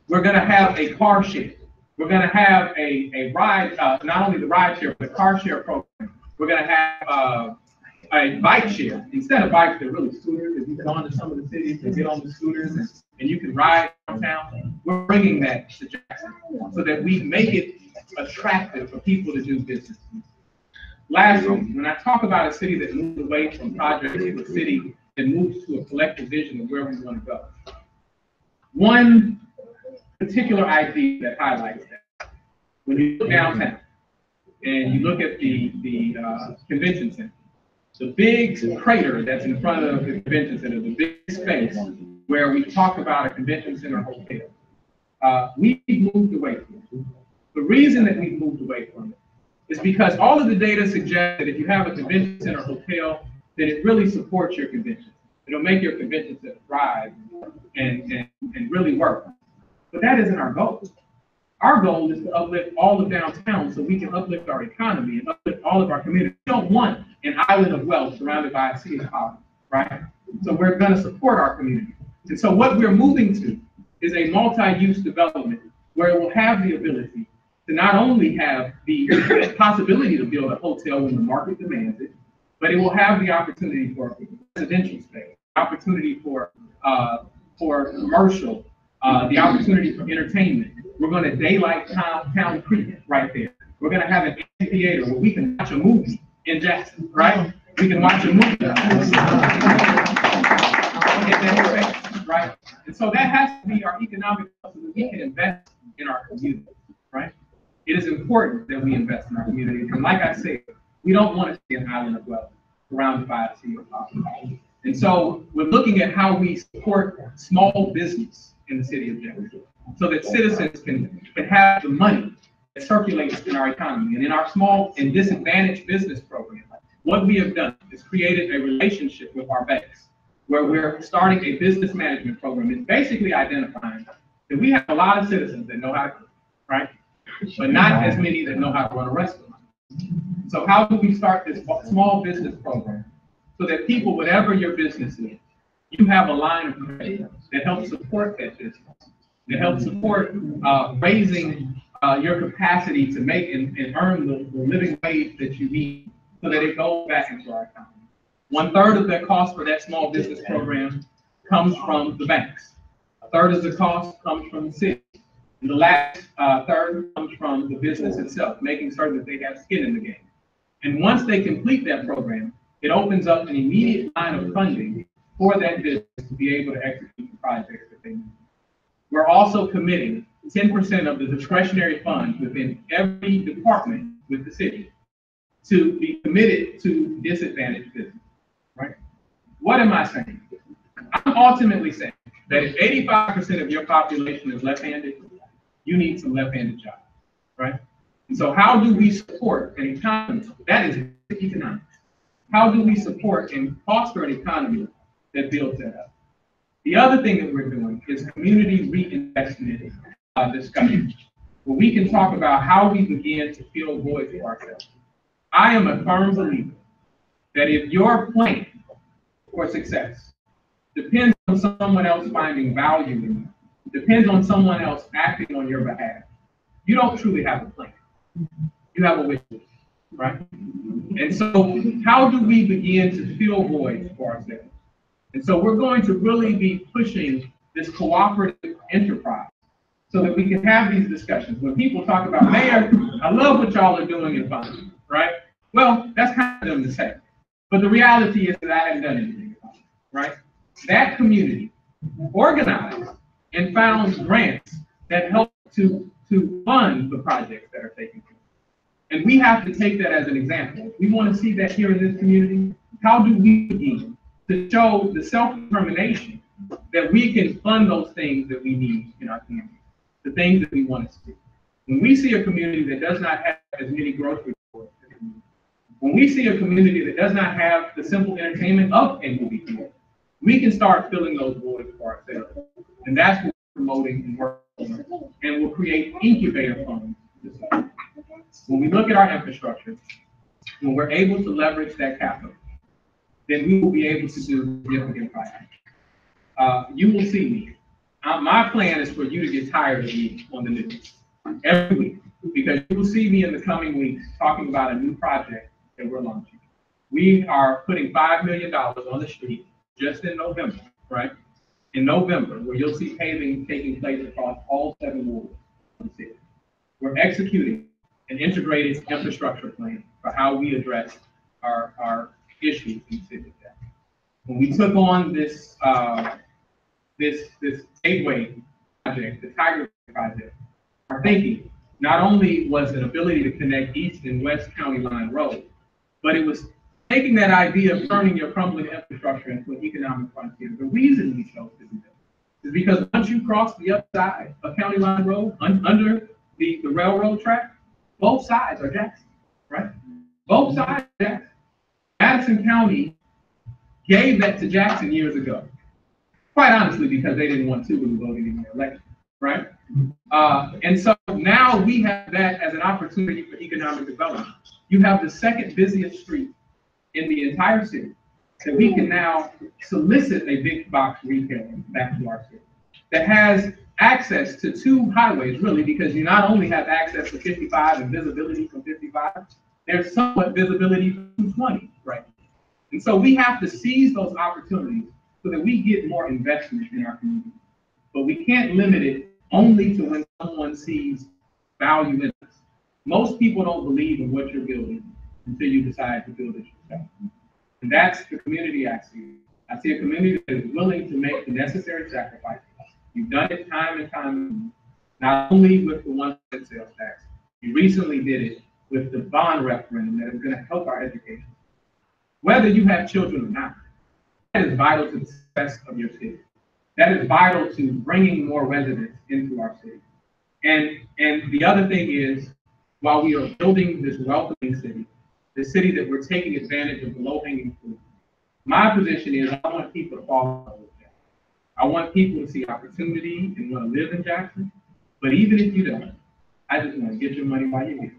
We're going to have a car share. We're going to have a ride, not only the ride share, but the car share program. We're going to have a bike share. Instead of bikes, they're really scooters. If you go into some of the cities, they get on the scooters and you can ride downtown. We're bringing that to Jackson so that we make it attractive for people to do business. Lastly, when I talk about a city that moves away from projects to a city that moves to a collective vision of where we want to go, one particular idea that highlights that, when you look downtown and you look at the convention center, the big crater that's in front of the convention center, the big space where we talk about a convention center hotel, we've moved away from it. The reason that we've moved away from it is because all of the data suggests that if you have a convention center hotel, then it really supports your convention. It'll make your convention center thrive and really work. But that isn't our goal. Our goal is to uplift all of downtown so we can uplift our economy and uplift all of our communities. We don't want an island of wealth surrounded by a sea of poverty, right? So we're going to support our community. And so what we're moving to is a multi-use development where it will have the ability to not only have the possibility to build a hotel when the market demands it, but it will have the opportunity for residential space, opportunity for commercial, the opportunity for entertainment. We're going to daylight Town Creek right there. We're going to have an amphitheater where we can watch a movie in Jackson, right? We can watch a movie. Right? And so that has to be our economic so that we can invest in our community, right? It is important that we invest in our community. And like I said, we don't want to see an island of wealth surrounded by a sea of poverty. And so we're looking at how we support small business in the city of Jackson so that citizens can have the money that circulates in our economy. And in our small and disadvantaged business program, what we have done is created a relationship with our banks where we're starting a business management program. It's basically identifying that we have a lot of citizens that know how to cook, right? But not as many that know how to run a restaurant. So how do we start this small business program so that people, whatever your business is, you have a line of credit that helps support that business, that helps support raising your capacity to make and earn the living wage that you need so that it goes back into our economy. 1/3 of the cost for that small business program comes from the banks. 1/3 of the cost comes from the city. And the last third comes from the business itself, making sure that they have skin in the game. And once they complete that program, it opens up an immediate line of funding for that business to be able to execute the projects that they need. We're also committing 10% of the discretionary funds within every department with the city to be committed to disadvantaged business, right? What am I saying? I'm ultimately saying that if 85% of your population is left-handed, you need some left-handed jobs, right? And so how do we support an economy that is economics? How do we support and foster an economy that builds that up? The other thing that we're doing is community reinvestment discussion, where we can talk about how we begin to fill voids for ourselves. I am a firm believer that if your plan for success depends on someone else finding value in you, depends on someone else acting on your behalf, you don't truly have a plan. You have a wish list, right? And so how do we begin to fill voids for ourselves? And so we're going to really be pushing this cooperative enterprise so that we can have these discussions. When people talk about, Mayor, I love what y'all are doing in funding, right? Well, that's kind of them to say. But the reality is that I haven't done anything about it, right? That community organized and found grants that help to fund the projects that are taking place. And we have to take that as an example. We want to see that here in this community. How do we begin to show the self-determination that we can fund those things that we need in our community, the things that we want to see. When we see a community that does not have as many grocery stores, when we see a community that does not have the simple entertainment of a movie theater, we can start filling those voids for ourselves. And that's what we're promoting and working on, and we'll create incubator funds. When we look at our infrastructure, when we're able to leverage that capital, then we will be able to do significant projects. You will see me. My plan is for you to get tired of me on the news every week, because you will see me in the coming weeks talking about a new project that we're launching. We are putting $5 million on the street just in November, right? In November, where you'll see paving taking place across all 7 wards of the city. We're executing an integrated infrastructure plan for how we address our issues in the city. When we took on this gateway project, the Tiger project, our thinking not only was an ability to connect East and West County Line Road, but it was taking that idea of turning your crumbling infrastructure into an economic frontier. The reason we chose to do that is because once you cross the other side of County Line Road, under the railroad track, both sides are Jackson, right? Both sides are Jackson. Madison County gave that to Jackson years ago, quite honestly, because they didn't want to vote in the election, right? And so now we have that as an opportunity for economic development. You have the second busiest street in the entire city that we can now solicit a big box retailer back to our city that has access to 2 highways, really, because you not only have access to 55 and visibility from 55, there's somewhat visibility from 220, right? And so we have to seize those opportunities so that we get more investment in our community. But we can't limit it only to when someone sees value in us. Most people don't believe in what you're building until you decide to build it yourself. And that's the community I see. I see a community that is willing to make the necessary sacrifices. You've done it time and time again, not only with the 1% sales tax. You recently did it with the bond referendum that is going to help our education. Whether you have children or not, that is vital to the success of your city. That is vital to bringing more residents into our city. And the other thing is, while we are building this welcoming city, the city that we're taking advantage of the low-hanging fruit, my position is I want people to fall in love with Jackson. I want people to see opportunity and want to live in Jackson. But even if you don't, I just want to get your money while you're here.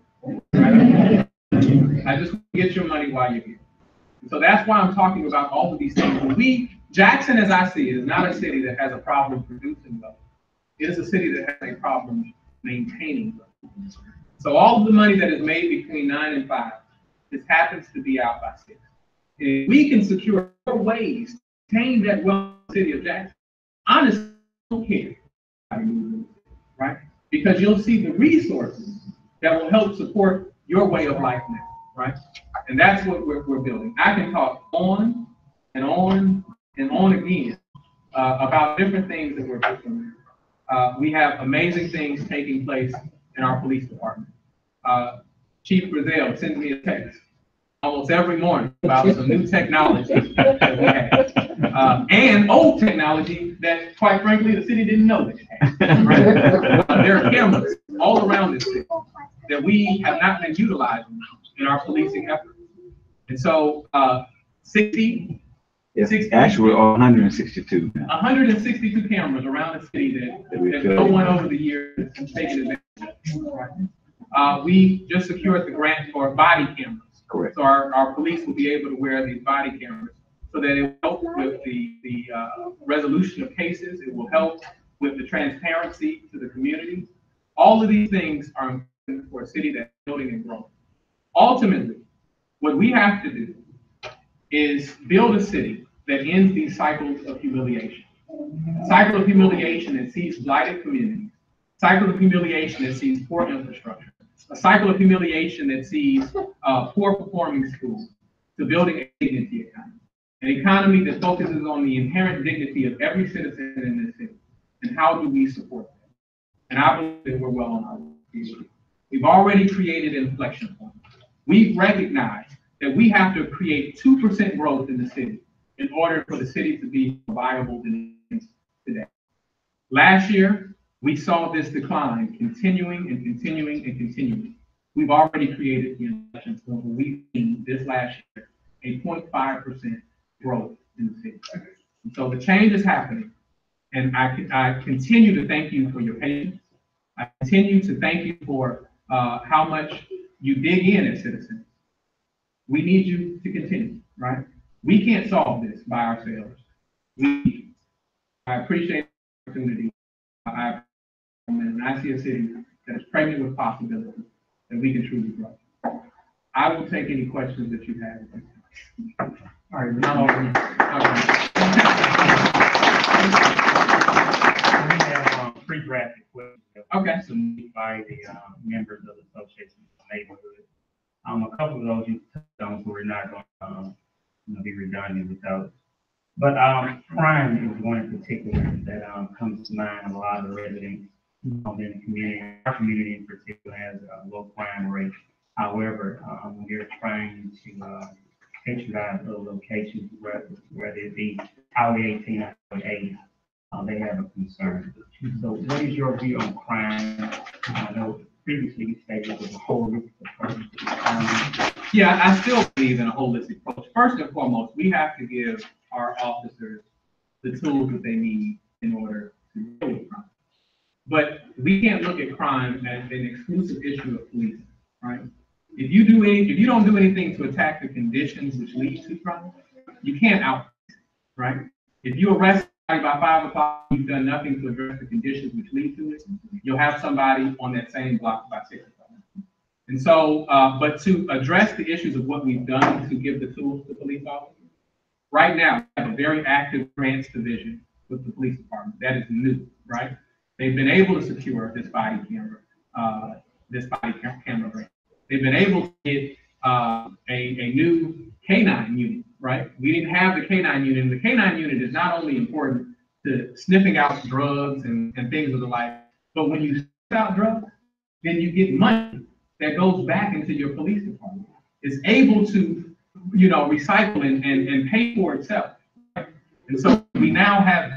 Right? I just want to get your money while you're here. And so that's why I'm talking about all of these things. Jackson, as I see it, is not a city that has a problem producing wealth. It is a city that has a problem maintaining wealth. So all of the money that is made between 9 and 5, this happens to be out by 6. If we can secure more ways to maintain that wealth in the city of Jackson, honestly, I don't care, right? Because you'll see the resources that will help support your way of life now, right? And that's what we're building. I can talk on and on and on again about different things that we're doing. We have amazing things taking place in our police department. Chief Brazil sends me a text almost every morning about some new technology that we have. And old technology that, quite frankly, the city didn't know that it had. Right? There are cameras all around this city that we have not been utilizing in our policing efforts. And so 60, actually 162. 162 cameras around the city that no one over the years has taken advantage of. We just secured the grant for body cameras. Correct. So our police will be able to wear these body cameras so that it will help with the resolution of cases. It will help with the transparency to the community. All of these things are important for a city that's building and growing. Ultimately, what we have to do is build a city that ends these cycles of humiliation. A cycle of humiliation that sees blighted communities. A cycle of humiliation that sees poor infrastructure. A cycle of humiliation that sees poor performing schools, to building a dignity economy. An economy that focuses on the inherent dignity of every citizen in this city. And how do we support that? And I believe that we're well on our way. We've already created an inflection point. We've recognized that we have to create 2% growth in the city in order for the city to be viable than it is today. Last year, we saw this decline continuing and continuing and continuing. We've already created the inflection point where we've seen this last year a 0.5% growth in the city. And so the change is happening, and I continue to thank you for your patience. I continue to thank you for how much you dig in as citizens. We need you to continue, right? We can't solve this by ourselves. I appreciate the opportunity. And I see a city that is pregnant with possibilities that we can truly grow. I will take any questions that you have. All right, not all of you. We have pre-drafted questions. Okay. Submitted by the members of the Association of the Neighborhood. A couple of those you touched on, so we're not going to be redundant with those. But crime is one in particular that comes to mind. A lot of the residents in the community, our community in particular, has a low crime rate. However, when they're trying to patronize other locations, whether it be Highway 18 or Highway 80, they have a concern. So what is your view on crime? I know previously you stated it was a holistic approach. Yeah, I still believe in a holistic approach. First and foremost, we have to give our officers the tools that they need in order to deal with crime. But we can't look at crime as an exclusive issue of policing, right? If you don't do anything to attack the conditions which lead to crime, you can't out, right? If you arrest somebody by 5 o'clock, you've done nothing to address the conditions which lead to it, you'll have somebody on that same block by 6 o'clock. And so, but to address the issues of what we've done to give the tools to police officers, right now, we have a very active grants division with the police department. That is new, right? They've been able to secure this body camera grant. They've been able to get a new K9 unit, right? We didn't have the K9 unit. And the K9 unit is not only important to sniffing out drugs and things of the like, but when you sniff out drugs, then you get money that goes back into your police department. It's able to, recycle and pay for itself. Right? And so we now have,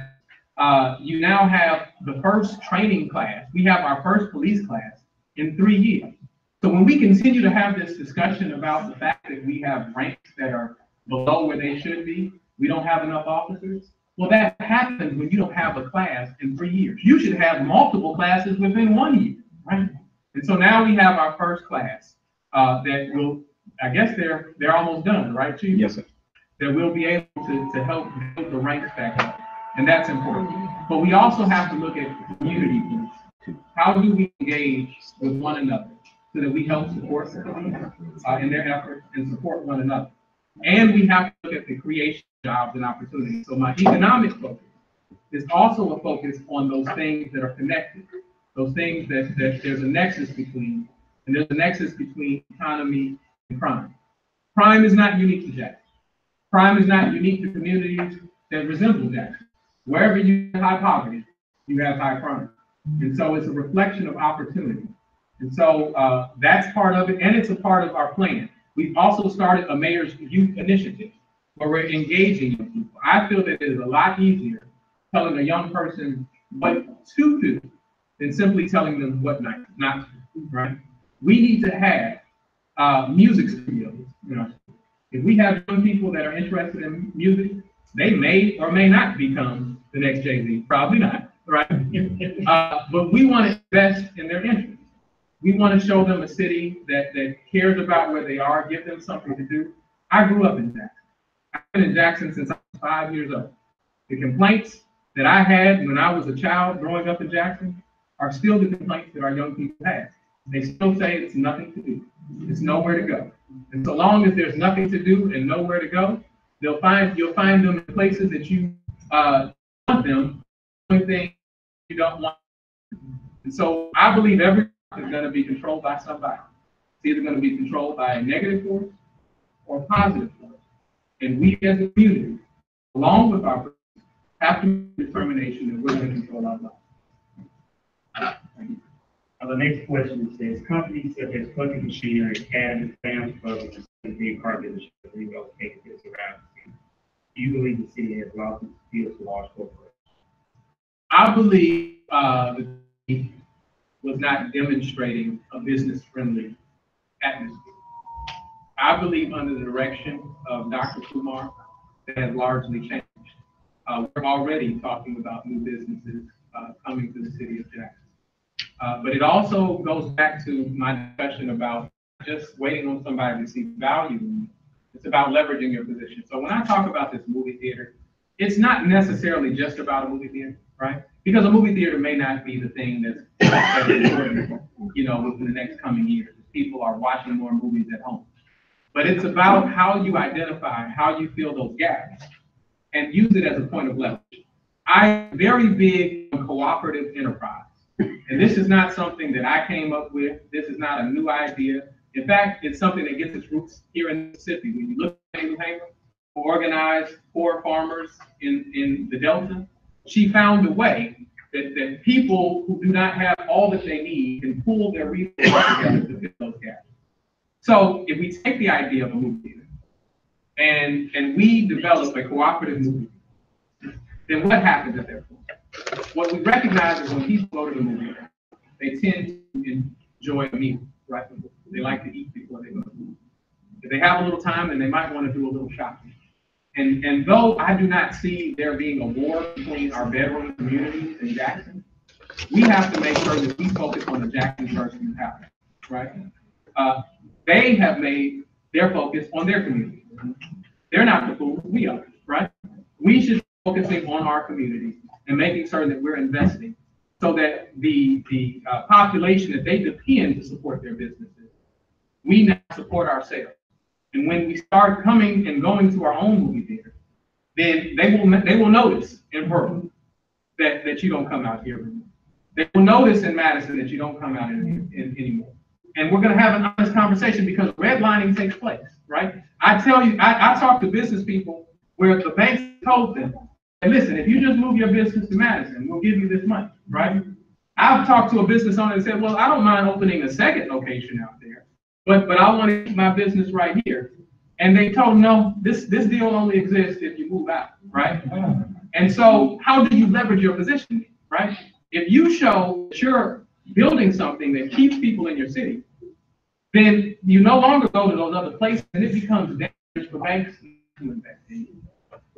you now have the first training class. We have our first police class in 3 years. So when we continue to have this discussion about the fact that we have ranks that are below where they should be, we don't have enough officers. Well, that happens when you don't have a class in 3 years. You should have multiple classes within 1 year, right? And so now we have our first class that will, I guess they're almost done, right, Chief? Yes, sir. That we'll be able to help build the ranks back up. And that's important. But we also have to look at community police. How do we engage with one another so that we help support them in their efforts and support one another? And we have to look at the creation of jobs and opportunities. So my economic focus is also a focus on those things that are connected. Those things that there's a nexus between, and there's a nexus between economy and crime. Crime is not unique to Jackson. Crime is not unique to communities that resemble Jackson. Wherever you have high poverty, you have high crime. And so it's a reflection of opportunity. And so that's part of it, and it's a part of our plan. We've also started a mayor's youth initiative where we're engaging young people. I feel that it is a lot easier telling a young person what to do than simply telling them what not to do, right? We need to have music studios. If we have young people that are interested in music, they may or may not become the next Jay-Z, probably not, right? But we want to invest in their interests. We want to show them a city that cares about where they are, give them something to do. I grew up in Jackson. I've been in Jackson since I was 5 years old. The complaints that I had when I was a child growing up in Jackson are still the complaints that our young people have. They still say it's nothing to do. It's nowhere to go. And so long as there's nothing to do and nowhere to go, you'll find them in places that you want them, doing things you don't want. And so I believe every is going to be controlled by somebody. It's either going to be controlled by a negative force or a positive force. And we as a community, along with our friends, have to make a determination that we're going to control our lives. The next question says, companies such as Bucket Machinery, CAD, and Sam's Club, and big car dealerships relocate this around the city. Do you believe the city has lost its appeal to large corporations? I believe the city was not demonstrating a business-friendly atmosphere. I believe under the direction of Dr. Kumar, that has largely changed. We're already talking about new businesses coming to the city of Jackson. But it also goes back to my discussion about just waiting on somebody to see value in you. It's about leveraging your position. So when I talk about this movie theater, it's not necessarily just about a movie theater, right? Because a movie theater may not be the thing that's important, you know, within the next coming years. People are watching more movies at home. But it's about how you identify, how you fill those gaps, and use it as a point of leverage. I'm very big on cooperative enterprise. And this is not something that I came up with. This is not a new idea. In fact, it's something that gets its roots here in Mississippi. When you look at New Haven, who organized poor farmers in the Delta, she found a way that people who do not have all that they need can pool their resources together to fill those gaps. So if we take the idea of a movie theater and we develop a cooperative movie, then what happens at that point? What we recognize is when people go to the movie, they tend to enjoy a meal, right? They like to eat before they go to the movie. If they have a little time, then they might want to do a little shopping. And though I do not see there being a war between our bedroom communities in Jackson, we have to make sure that we focus on the Jackson person mentality, right? They have made their focus on their community. They're not the fools, we are, right? We should be focusing on our community and making sure that we're investing so that the population that they depend to support their businesses, we now support ourselves. And when we start coming and going to our own movie theater, then they will notice in Pearl that you don't come out here anymore. They will notice in Madison that you don't come out anymore. And we're going to have an honest conversation because redlining takes place, right? I tell you, I talk to business people where the banks told them, hey, listen, if you just move your business to Madison, we'll give you this money, right? I've talked to a business owner and said, well, I don't mind opening a second location out there, but I want to keep my business right here. And they told, no, this deal only exists if you move out, right? And so how do you leverage your position, right? If you show that you're building something that keeps people in your city, then you no longer go to those other places and it becomes dangerous for banks to invest in you.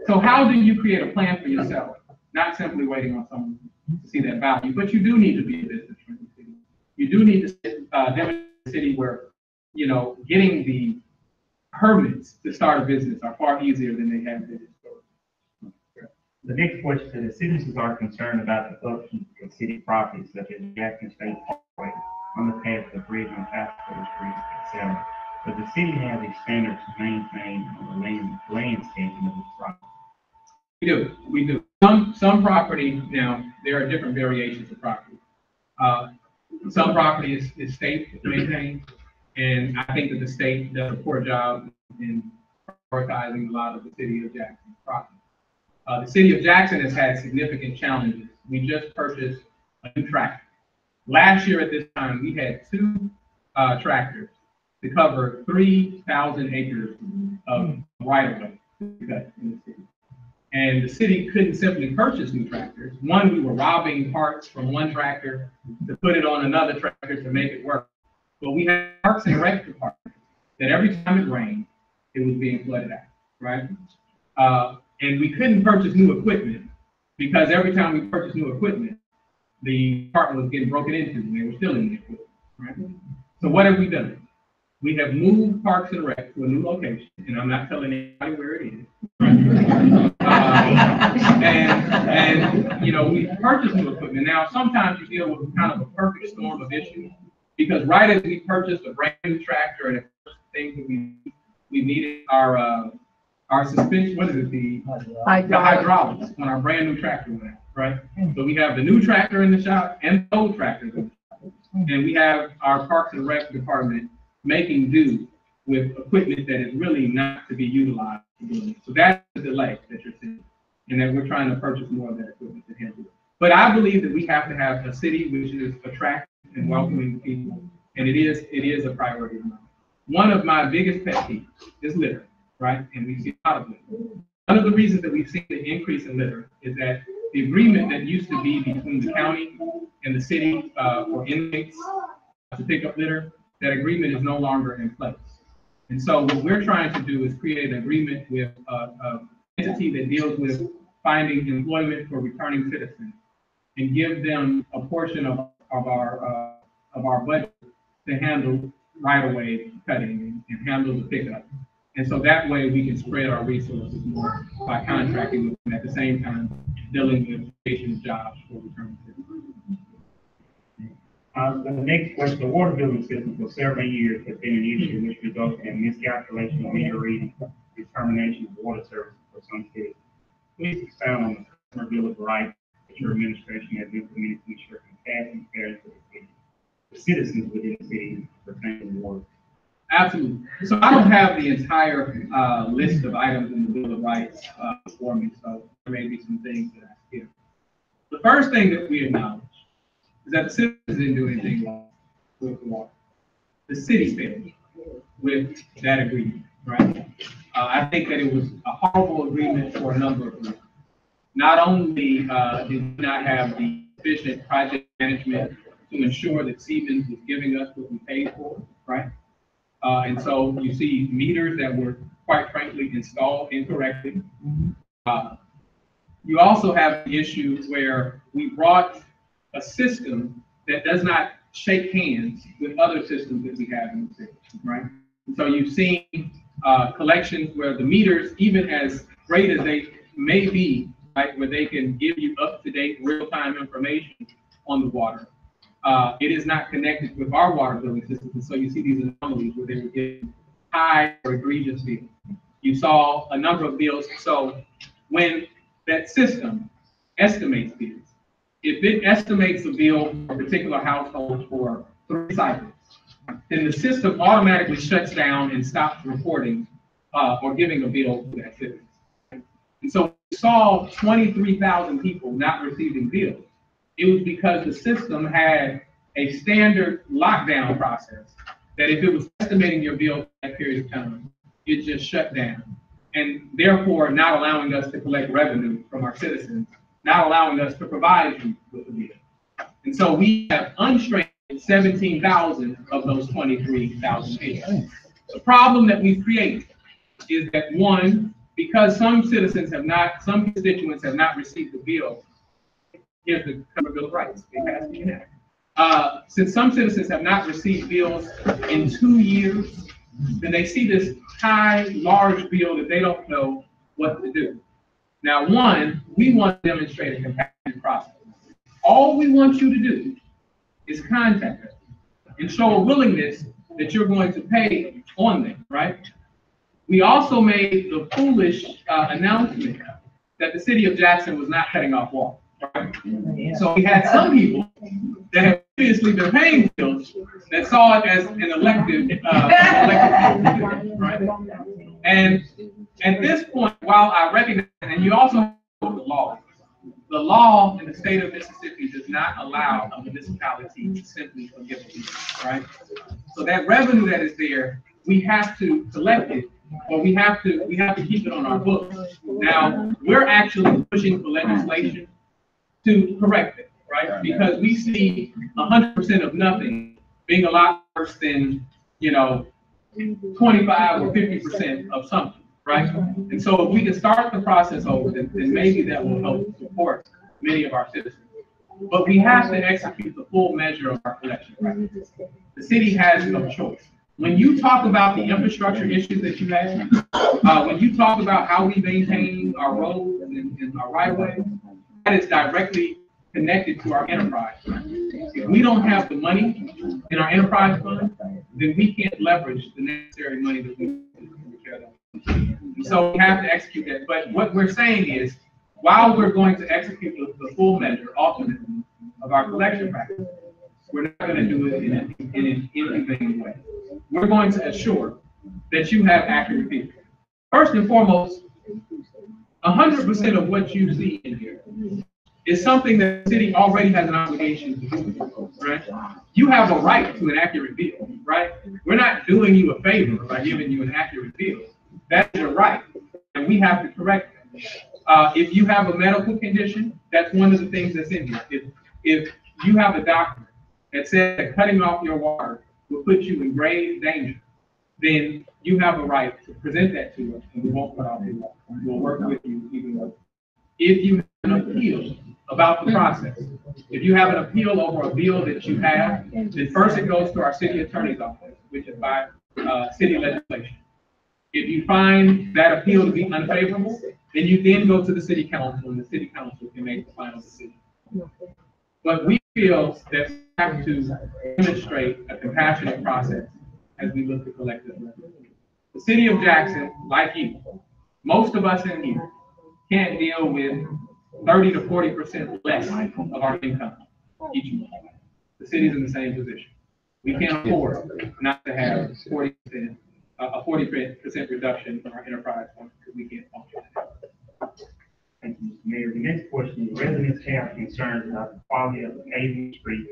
So how do you create a plan for yourself? Not simply waiting on someone to see that value, but you do need to be a business-friendly city. You do need to demonstrate a city where, you know, getting the permits to start a business are far easier than they have been historically. The next question is, citizens are concerned about the function of city properties such as Jackson State Parkway, underpass, the bridge on Southfield Street, etc. But the city has a standard to maintain the landscaping of its property. We do. Some property, now, there are different variations of property. Some property is state maintained, and I think that the state does a poor job in prioritizing a lot of the city of Jackson's property. The city of Jackson has had significant challenges. We just purchased a new tractor. Last year at this time, we had 2 tractors to cover 3,000 acres of right-of-way in the city. And the city couldn't simply purchase new tractors. One, we were robbing parts from one tractor to put it on another tractor to make it work. But we had Parks and Rec department that every time it rained, it was being flooded out, right? And we couldn't purchase new equipment because every time we purchased new equipment, the department was getting broken into and they were stealing the equipment, right? So what have we done? We have moved Parks and Rec to a new location, and I'm not telling anybody where it is. Right? And you know, we purchased new equipment. Now, sometimes you deal with kind of a perfect storm of issues because right as we purchased a brand new tractor and the first things that we needed our suspension, what is it, the hydraulics on our brand new tractor went out, right? So we have the new tractor in the shop and the old tractor in the shop. And we have our Parks and Rec department making do with equipment that is really not to be utilized. So that's the delay that you're seeing. And then we're trying to purchase more of that equipment to handle it. But I believe that we have to have a city which is attractive and welcoming people. And it is a priority of mine. One of my biggest pet peeves is litter, right? And we see a lot of litter. One of the reasons that we've seen the increase in litter is that the agreement that used to be between the county and the city for inmates to pick up litter, that agreement is no longer in place. And so what we're trying to do is create an agreement with an entity that deals with finding employment for returning citizens and give them a portion of our budget to handle right-of-way cutting and handle the pickup. And so that way we can spread our resources more by contracting with them at the same time dealing with creation of jobs for returning citizens. The next question, the water billing system for several years has been an issue which resulted in miscalculation of meter reading, determination of water service for some cities. Please expound on the customer bill of rights that your administration has implemented to ensure compassion fairness to the city, the citizens within the city pertaining to water. Absolutely. So I don't have the entire list of items in the Bill of Rights for me, so there may be some things that I skip. The first thing that we acknowledge is that the citizens didn't do anything wrong with the water. The city failed with that agreement, right? I think that it was a horrible agreement for a number of reasons. Not only did we not have the efficient project management to ensure that Siemens was giving us what we paid for, right? And so you see meters that were, quite frankly, installed incorrectly. You also have the issue where we brought a system that does not shake hands with other systems that we have in the city, right? And so you've seen collections where the meters, even as great as they may be, right, where they can give you up-to-date real-time information on the water, it is not connected with our water billing system. And so you see these anomalies where they were getting high or egregious bills. You saw a number of bills. So when that system estimates bills, if it estimates a bill for a particular household for 3 cycles, then the system automatically shuts down and stops reporting or giving a bill to that citizen. And so we saw 23,000 people not receiving bills. It was because the system had a standard lockdown process that if it was estimating your bill for that period of time, it just shut down. And therefore not allowing us to collect revenue from our citizens, not allowing us to provide you with the bill. And so we have unstrained 17,000 of those 23,000 people. The problem that we've created is that, one, because some constituents have not received the bill, here's the Bill of Rights. It has to be enacted. Since some citizens have not received bills in 2 years, then they see this high, large bill that they don't know what to do. Now, one, we want to demonstrate a compassionate process. All we want you to do is contact us and show a willingness that you're going to pay on them, right? We also made the foolish announcement that the city of Jackson was not cutting off water. Right? So we had some people that have previously been paying bills that saw it as an elective, right? And at this point, while I recognize, and you also have the law in the state of Mississippi does not allow a municipality to simply forgive a bill, right? So that revenue that is there, we have to collect it, or we have to keep it on our books. Now, we're actually pushing for legislation to correct it, right? Because we see 100% of nothing being a lot worse than, 25 or 50% of something, right? And so if we can start the process over, then maybe that will help support many of our citizens. But we have to execute the full measure of our collection practices. The city has no choice. When you talk about the infrastructure issues that you have, when you talk about how we maintain our roads and our right-of-way, that is directly connected to our enterprise fund. If we don't have the money in our enterprise fund, then we can't leverage the necessary money that we need to repair them. And so we have to execute that. But what we're saying is, while we're going to execute the full measure, ultimately, of our collection practices, we're not going to do it in an inhumane way. We're going to assure that you have accurate bills. First and foremost, 100% of what you see in here is something that the city already has an obligation to do, right? You have a right to an accurate bill, right? We're not doing you a favor by giving you an accurate bill. That's your right, and we have to correct that. If you have a medical condition, that's one of the things that's in here. If you have a doctor that says that cutting off your water will put you in grave danger, then you have a right to present that to us, and we won't cut off your water. We'll work with you even more. If you have an appeal about the process, if you have an appeal over a bill that you have, then first it goes to our city attorney's office, which is by city legislation. If you find that appeal to be unfavorable, then you then go to the city council, and the city council can make the final decision. But we feel that we have to demonstrate a compassionate process as we look to collect this money. The city of Jackson, like you, most of us in here can't deal with 30 to 40% less of our income each month. The city's in the same position. We can't afford not to have 40%, a 40% reduction in our enterprise fund because we can't function. Thank you, Mr. Mayor. The next question, residents have concerns about the quality of Avon Street,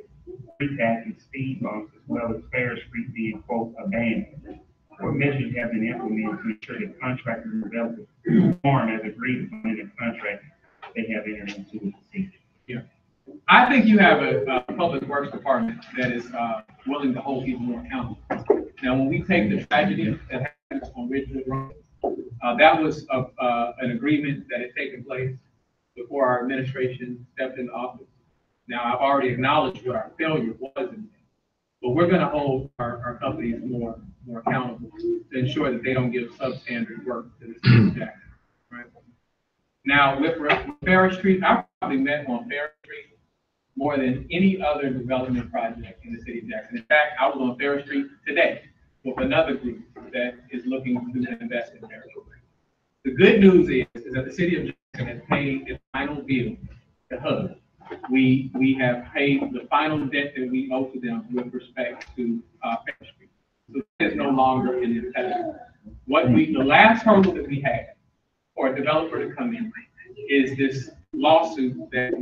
street and speed bumps, as well as Fair Street being, quote, abandoned. What measures have been implemented to ensure that contractors and developers perform as agreed upon in the contract they have entered into with the city? Yeah. I think you have a public works department that is willing to hold people more accountable. Now, when we take the tragedy that happened on Ridgewood Road, that was an agreement that had taken place before our administration stepped into office. Now, I've already acknowledged what our failure was in that, but we're going to hold our companies more accountable to ensure that they don't give substandard work to the city of Jackson. Right? Now, with Fair Street, I probably met on Fair Street more than any other development project in the city of Jackson. In fact, I was on Fair Street today with another group that is looking to do an investment in Fair Street. The good news is that the city of Jackson has paid its final bill to HUD. We have paid the final debt that we owe to them with respect to Fair Street. So it's no longer an impediment. The last hurdle that we had for a developer to come in is this lawsuit that,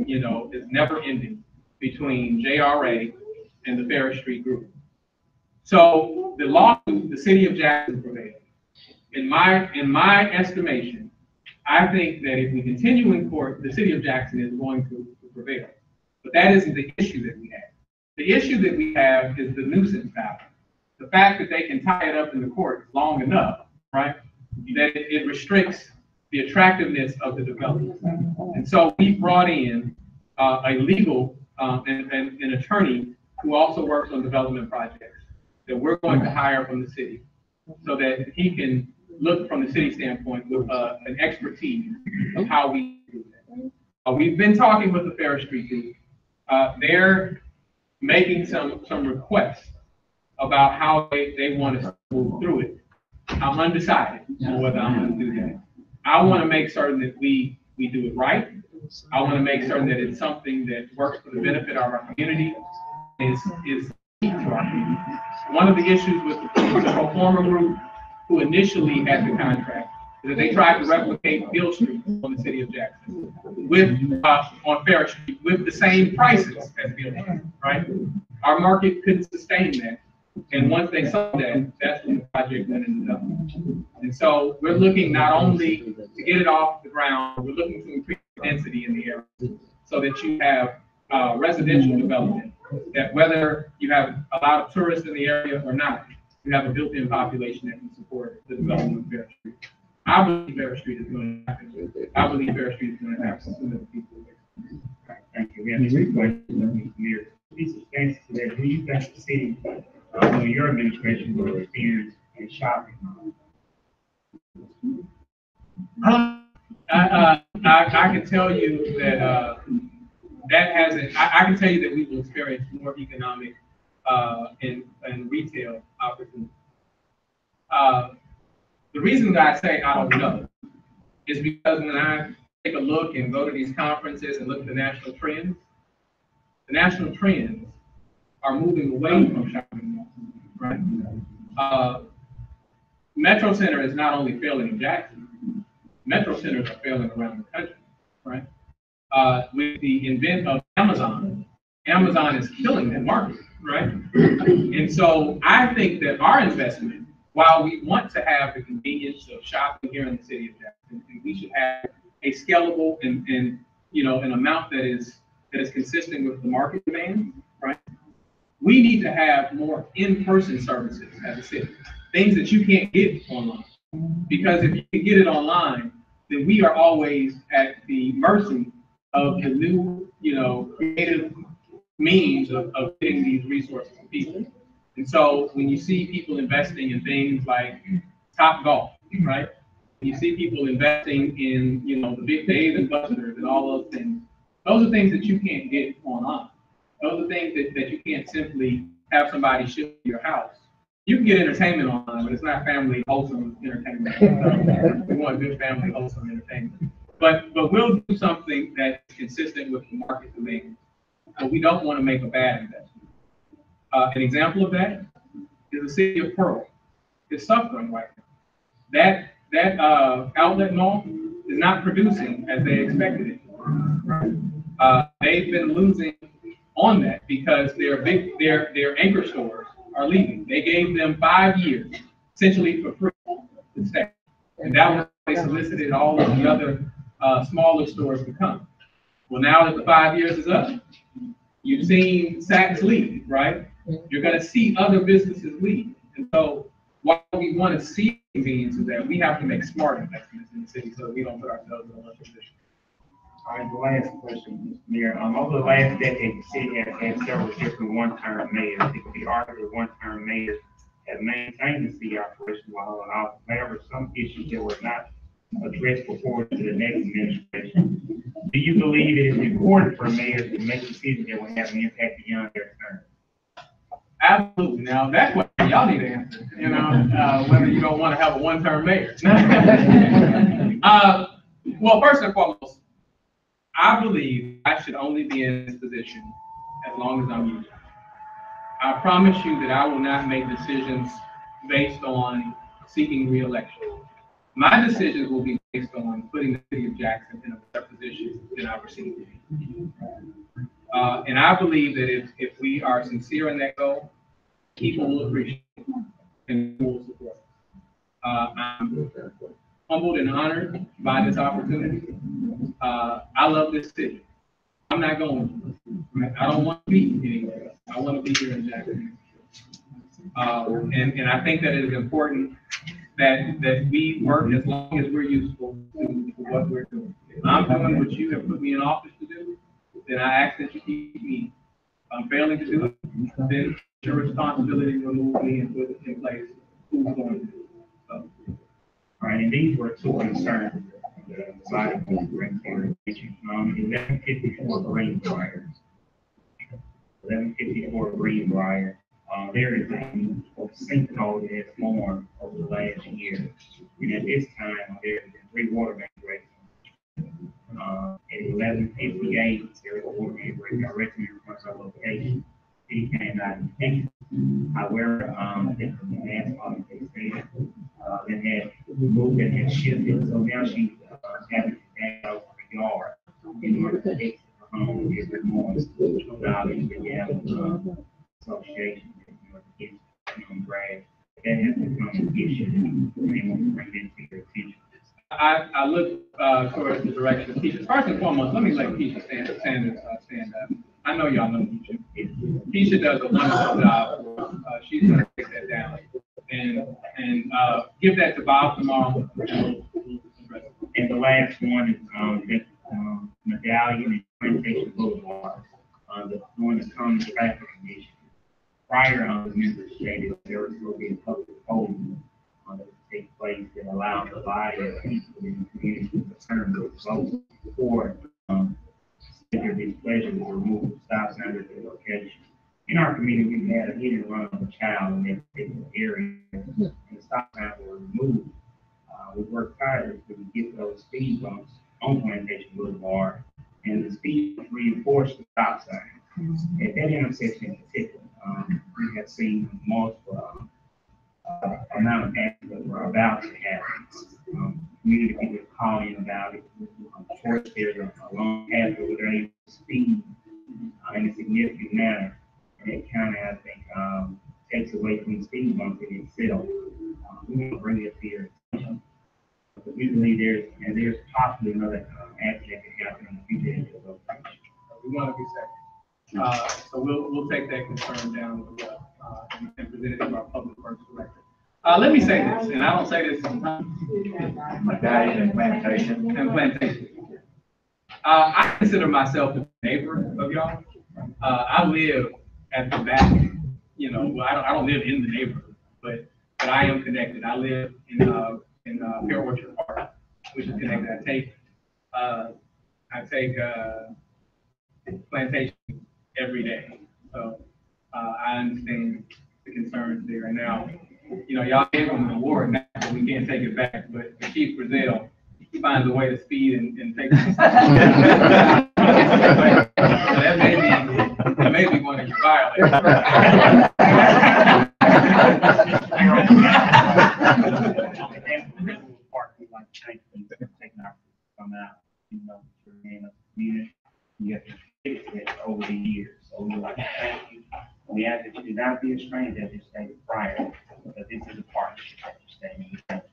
is never ending between JRA and the Fair Street group. So the lawsuit, the city of Jackson prevailed. In my estimation, I think that if we continue in court, the city of Jackson is going to prevail. But that isn't the issue that we have. The issue that we have is the nuisance value. The fact that they can tie it up in the court long enough, right, that it restricts the attractiveness of the development. And so we brought in a legal and an attorney who also works on development projects that we're going to hire from the city so that he can look from the city standpoint with an expertise of how we do that. We've been talking with the Fair Street group. They're making some requests about how they want to move through it. I'm undecided on whether I'm going to do that. I want to make certain that we do it right. I want to make certain that it's something that works for the benefit of our community, is key to our community. One of the issues with the performer group who initially had the contract is that they tried to replicate Bill Street on the city of Jackson on Fair Street with the same prices as Bill Street, right? Our market couldn't sustain that. And once they saw that, that's when the project went into development. And so we're looking not only to get it off the ground, we're looking to increase density in the area so that you have residential development, that whether you have a lot of tourists in the area or not, you have a built-in population that can support the development of Fair Street. I believe Fair Street is going to happen. I believe Fair Street is going to happen sooner than people expect. Thank you. We have three questions, Mr. Mayor. These answers to that, do you think the city, under your administration, will experience in shopping? I can tell you that that hasn't. I can tell you that we will experience more economic and retail opportunities. The reason that I say I don't know is because when I take a look and go to these conferences and look at the national trends are moving away from shopping malls, right? Metro Center is not only failing in Jackson, Metro Centers are failing around the country, right? With the advent of Amazon is killing that market, right? And so I think that our investment, while we want to have the convenience of shopping here in the city of Jackson, and we should have a scalable and you know, an amount that is consistent with the market demand, right? We need to have more in-person services as a city, things that you can't get online. Because if you can get it online, then we are always at the mercy of the new, you know, creative means of getting these resources to people. And so when you see people investing in things like Top Golf, right? You see people investing in, you know, the big Dave and Buster's and all those things. Those are things that you can't get online. Those are things that you can't simply have somebody ship to your house. You can get entertainment online, but it's not family wholesome entertainment. So we want good family wholesome entertainment. But we'll do something that's consistent with the market demand. But we don't want to make a bad investment. An example of that is the city of Pearl. It's suffering right now. That outlet mall is not producing as they expected it. They've been losing on that because their anchor stores are leaving. They gave them 5 years, essentially for free, to stay. And that was they solicited all of the other smaller stores to come. Well, now that the 5 years is up, you've seen Saks leave, right? You're going to see other businesses leave. And so while we want to see convenience of that, we have to make smart investments in the city so that we don't put ourselves in a position. All right, the last question, Mayor. Over the last decade, the city has had several different one-term mayors. It could be argued that one-term mayors have maintained the city operation while holding office. However, some issues that were not addressed before to the next administration. Do you believe it is important for mayors to make decisions that will have an impact beyond their term? Absolutely. Now that question y'all need to answer. You know, whether you don't want to have a one-term mayor. Well, first and foremost, I believe I should only be in this position as long as I'm using it. I promise you that I will not make decisions based on seeking re-election. My decisions will be based on putting the city of Jackson in a better position than I've received it. And I believe that if we are sincere in that goal, people will appreciate it and will support it. I'm humbled and honored by this opportunity. I love this city. I'm not going. I don't want to be anywhere else. I want to be here in Jackson. And I think that it is important that we work as long as we're useful to what we're doing. If I'm doing what you have put me in office to do, then I ask that you keep me. If I'm failing to do it, then it's your responsibility to remove me and put in place who's going to do it. So. All right, and these were two concerns. The body of the 1154 Greenbrier. 1154 Greenbrier. There is a sinkhole that has formed over the last year. And at this time, there have been 3 water main breaks. At 1158, there is a water main break directly in front of our location. It cannot be fixed. However, the asphalt is there. That had moved and had shifted. So now she's having to add out her yard in order to fix her home every morning. We have association in order to get grass. That has become an issue. And we want to bring it to your attention. I look towards the direction of Keisha. First and foremost, let me let Keisha stand up. I know y'all know Keisha. Keisha does a wonderful job. She's going to take that down and give that to Bob tomorrow. And the last one is Medallion and Plantation Boulevard. During the common traffic condition. Prior members stated there was going to be a public polling that would take place that allowed the body of people in the community to determine those votes for their displeasure to remove stop signs at the location. In our community, we had a hit and run of a child in that particular area, and the stop signs were removed. We worked tirelessly to get those speed bumps on Plantation Boulevard, and the speed bumps reinforced the stop sign. At that intersection in particular, we have seen multiple amount of accidents were about to happen. Community people calling about it. Of course, there's a long pathway where they're able to speed in a significant manner, and it kind of, I think, takes away from the speed bump in itself. We want to bring it to your attention. Usually there's possibly another answer that could happen in the future. We want to be safe. So we'll take that concern down as well, and present it to our public works director. Let me say this, and I don't say this sometimes. And plantation. And plantation. I consider myself a neighbor of y'all. I live at the back, you know, well, I don't live in the neighborhood, but I am connected. I live in Pear Orchard Park, which is connected. I take plantation every day. So I understand the concerns there. And now, you know, y'all gave them an award now, so we can't take it back, but Chief Brazil, he finds a way to speed and take it. That may be one of your violators. You have to fix it over the years. So we like to thank you. We ask that you do not be a stranger, as you stated prior, because this is a partnership that you're stating. Thank you.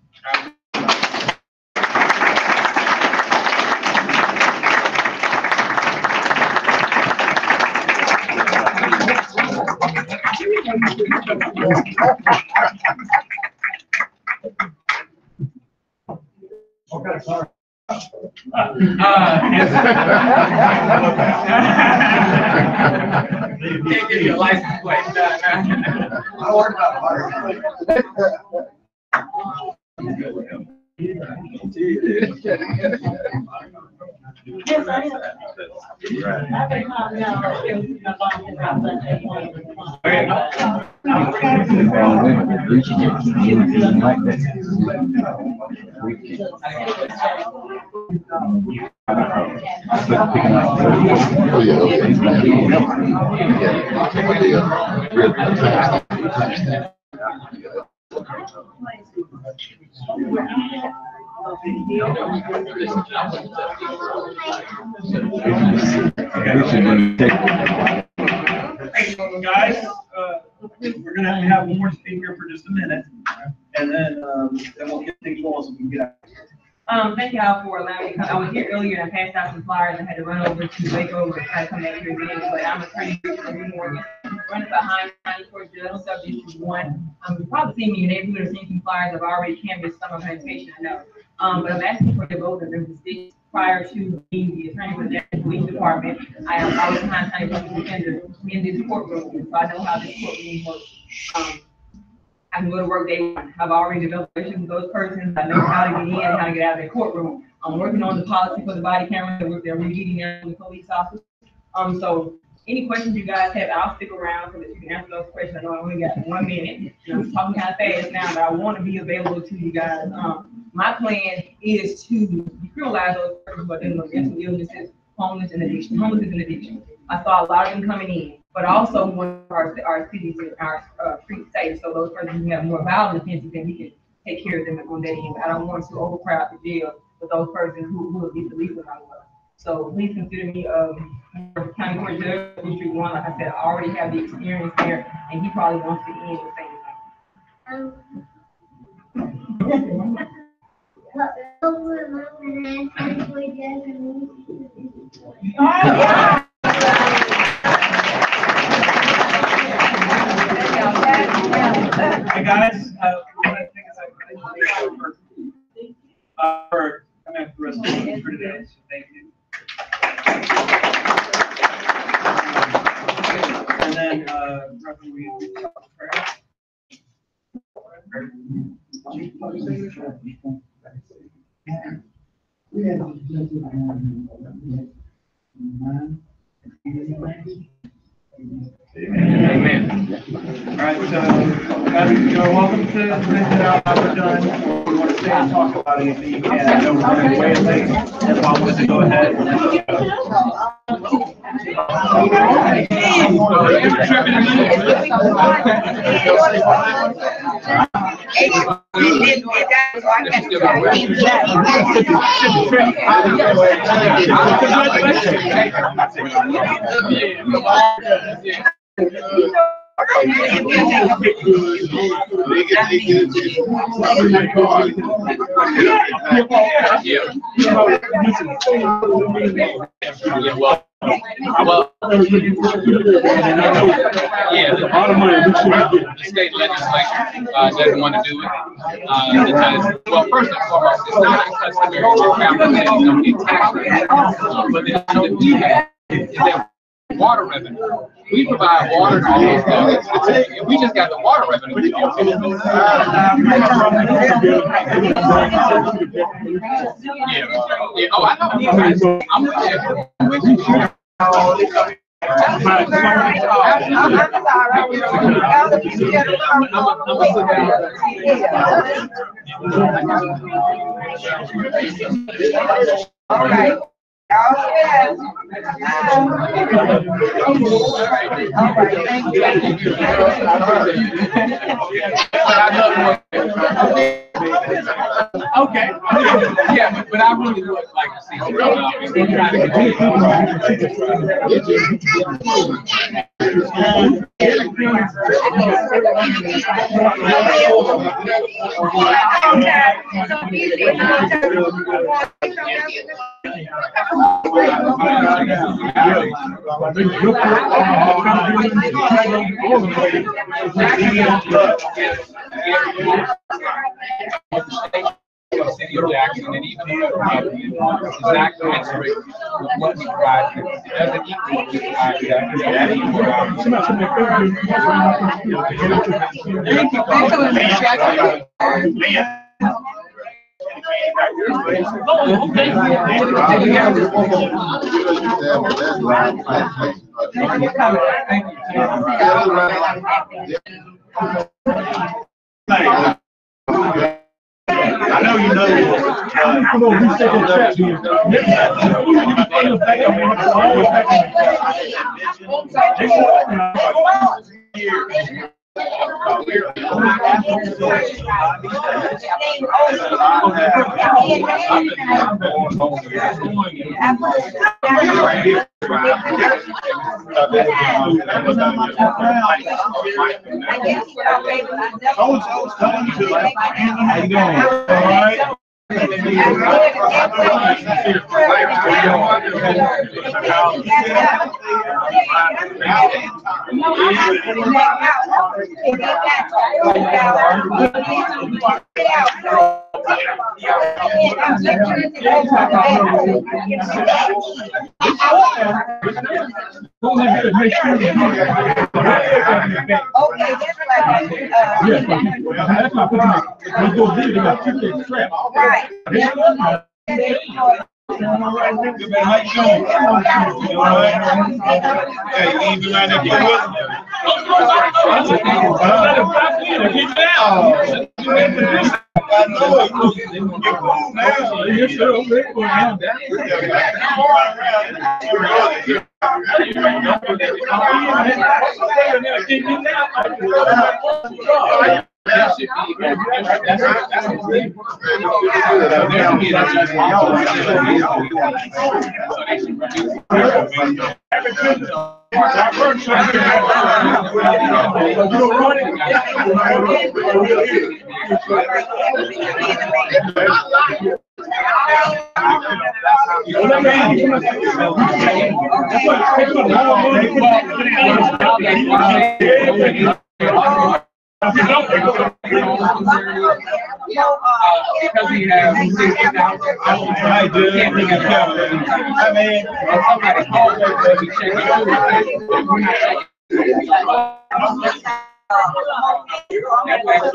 Okay, sorry. Can't give you a license plate. I work out Yes, I am. I've been calling now. Guys, we're gonna have one more speaker for just a minute, and then we'll get things rolling so we can get out. Thank y'all for allowing me to come. I was here earlier and I passed out some flyers and had to run over to Waco and try to come back here again, but I'm a pretty good Morgan, running behind County Court Judge, Subdistrict 1. You've probably seen me in the neighborhood or seen some flyers. I've already canvassed some of plantation, I know. But I'm asking for your vote in the state prior to being the attorney for the police department. I was behind County Public Defender in this courtroom, so I know how this courtroom works. I can go to work day one. I've already developed relations with those persons. I know how to get in and how to get out of the courtroom. I'm working on the policy for the body camera that they're reading now with the police officers. So any questions you guys have, I'll stick around so that you can answer those questions. I know I only got 1 minute. I'm talking kind of fast now, but I want to be available to you guys. My plan is to decriminalize those persons who are dealing with mental illnesses, homeless and addiction. Homeless is an addiction. I saw a lot of them coming in, but also want our cities and our streets safe. So those persons who have more violent offenses, then we can take care of them on that end. I don't want to overcrowd the jail with those persons who will be the least of my work. So please consider me County Court Judge, District 1. Like I said, I already have the experience there, and he probably wants to end the same thing. Hey guys, we want to take a second for coming up for resolution for today. So thank you. And then roughly we prayer. Amen. All right, so you're welcome to visit out after done. If you want to stay and talk about anything, you can. I know we're running way late. If I was to go ahead. The state legislature doesn't want to do it because, well, first and foremost, it's not customary for families to get tax credit. But the issue that we have is that water revenue. We provide water to all those buildings. If we just got the water revenue, we don't pay it. Yeah. Oh, I know. I'm with you. I'm with you. All right. Okay. Yeah, but I really would like to see City of Jackson, and even it's not commensurate with what we provide. It doesn't equal what we provide. I know you Because we have 60,000, I do. I mean, somebody called us, we check it. We're not checking.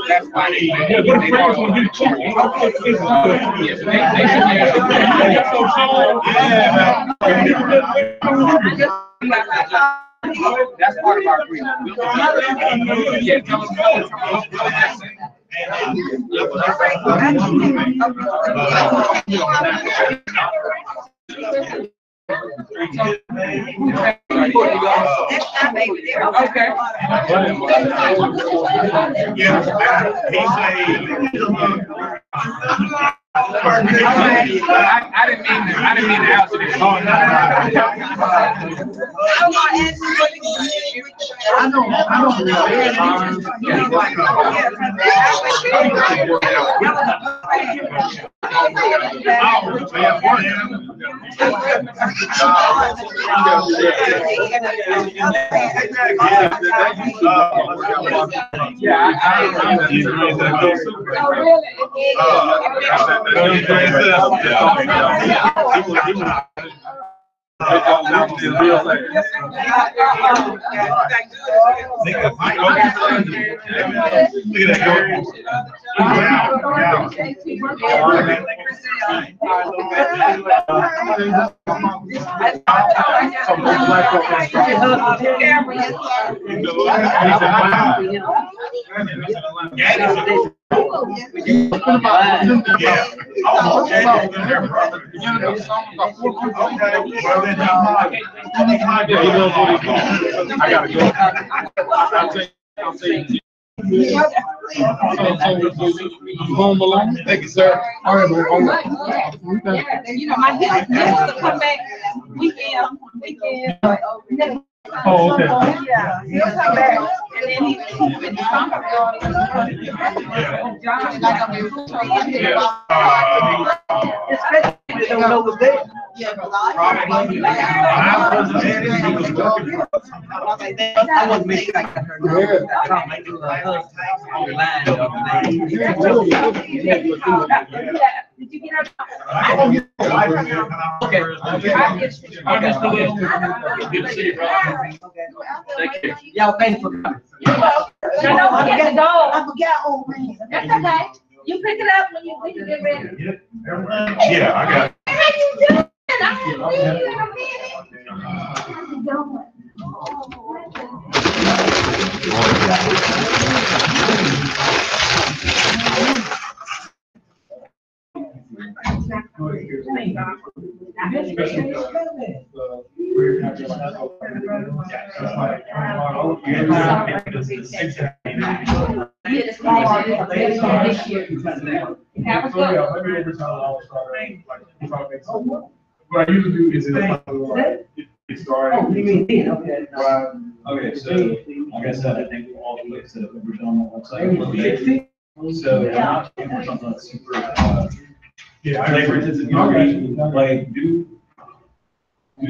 That's why they that's part of our agreement. Yeah, tell us okay. didn't mean to answer this. Oh, no. I gotta go. Home alone? Thank you, sir. All right, man. You know, my dad used to come back weekend. Oh, okay. Yeah, he'll come back and then he come back. John, like I'm Especially don't know what's there. I want to make sure I got her. Did you get her? Y'all, thanks for coming. I gotta go. I forgot old man. That's okay. You pick it up when you get ready. Yeah, I got it. What I usually do is it started. Okay, so, like I said, I think all the links that we've done on the website. So, not too much on the super, like, for instance, if you read, like, do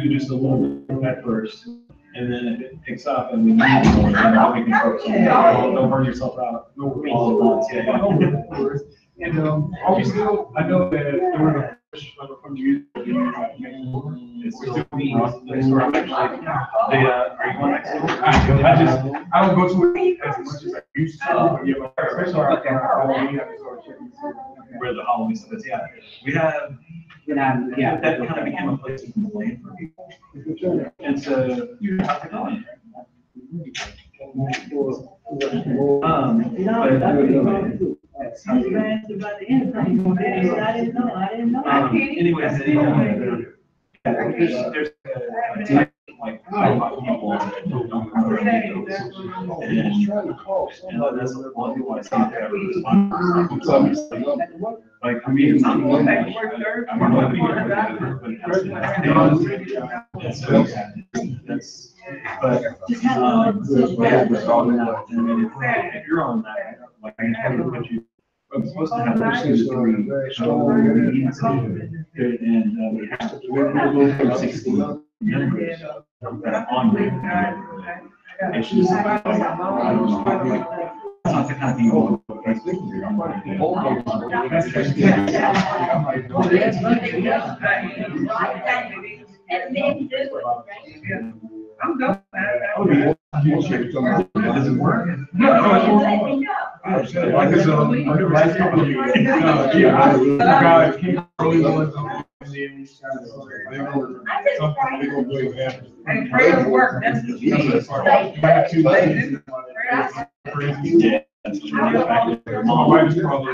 just a little bit at first, and then if it picks up and we need more, then we can focus on it. Don't burn yourself out. All at once, yeah. And, obviously, I know that during the push from you, it's still me. Are you going next week? I don't go to it as much as I used to. Yeah, but especially after Halloween, I start checking. Where the Halloween stuff is, yeah. We have, yeah, that kind of became a place to complain for people. And so you have to go in. Anyways, there's like people that don't know. And that's one who I see there. Like, I mean, it's not one thing. I mean, nobody that's, but, yeah, if you're on that, like, I can tell you what you, I'm supposed to have those 2 to 3 meetings, and we have 16 members that on there. It's just, I don't know, it's not the kind of thing you want to put I'm done. Does it work? No. Like it's guys can't really And prayers work, that's the key. My wife's probably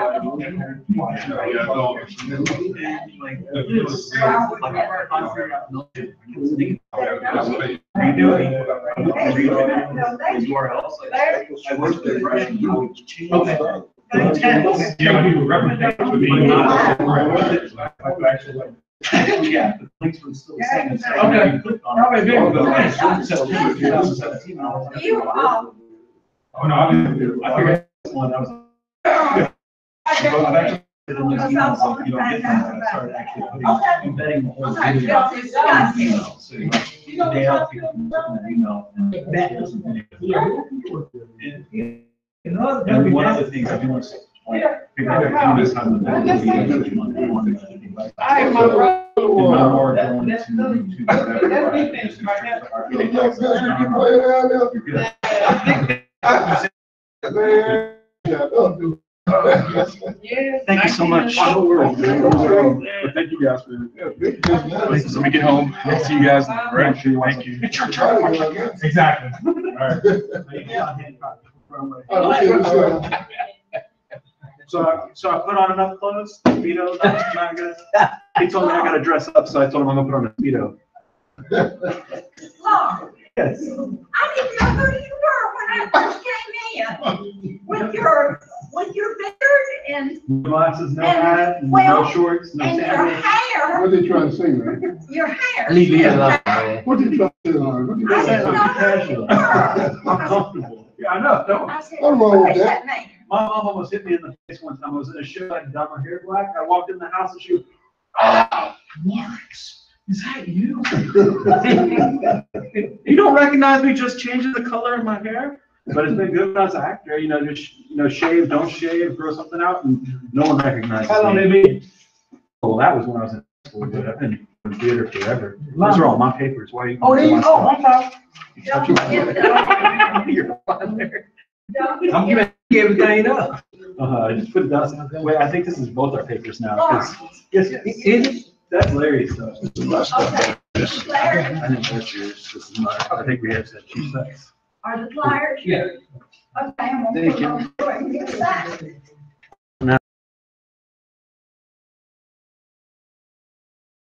Intense. Yeah, people represent to me, not. Yeah, the links were still the same. Okay. Oh, no, I figured one, that was. I've actually. You don't get them, I started actually embedding the whole video in email, so they help people put in an email and one of the things I do want to figure out how to do this time of the Thank you so much. Thank you guys for so we get home. I'll see you guys. All right. Thank you. Exactly. All right. So I put on enough clothes. Speedo, that's not good. He told me I gotta dress up, so I told him I'm gonna put on a Speedo. Lord, Yes. I didn't know who you were when I first came in. With your beard and. Glasses, no hat, no shorts, no and your sandals. hair. What are they trying to say, man? Your hair. Leave me alone, man. What did you try to say, Lauren? What did you I try said to I'm casual. I'm comfortable. Yeah, I know. No. I said, Nothing wrong with "What does that." mean?" My mom almost hit me in the face one time. I was in a show, I had done my hair black. I walked in the house and she was, "Oh, Lawrence, is that you?" You don't recognize me just changing the color of my hair? But it's been good when I was an actor, just, shave, don't shave, grow something out, and no one recognizes me. How long have you been? Well, that was when I was in school, but I've been in theater forever. Those are all my papers. Why are you? Oh, there you go. I'm fine. You're fine there. I'm giving everything up. I just put it down. Wait, I think this is both our papers now. Yes, that's Larry's stuff. Okay. I think that's yours. This is mine. I think we have said chief sex. Are the flyers? Yeah. Okay, I'm gonna Thank put you. them on.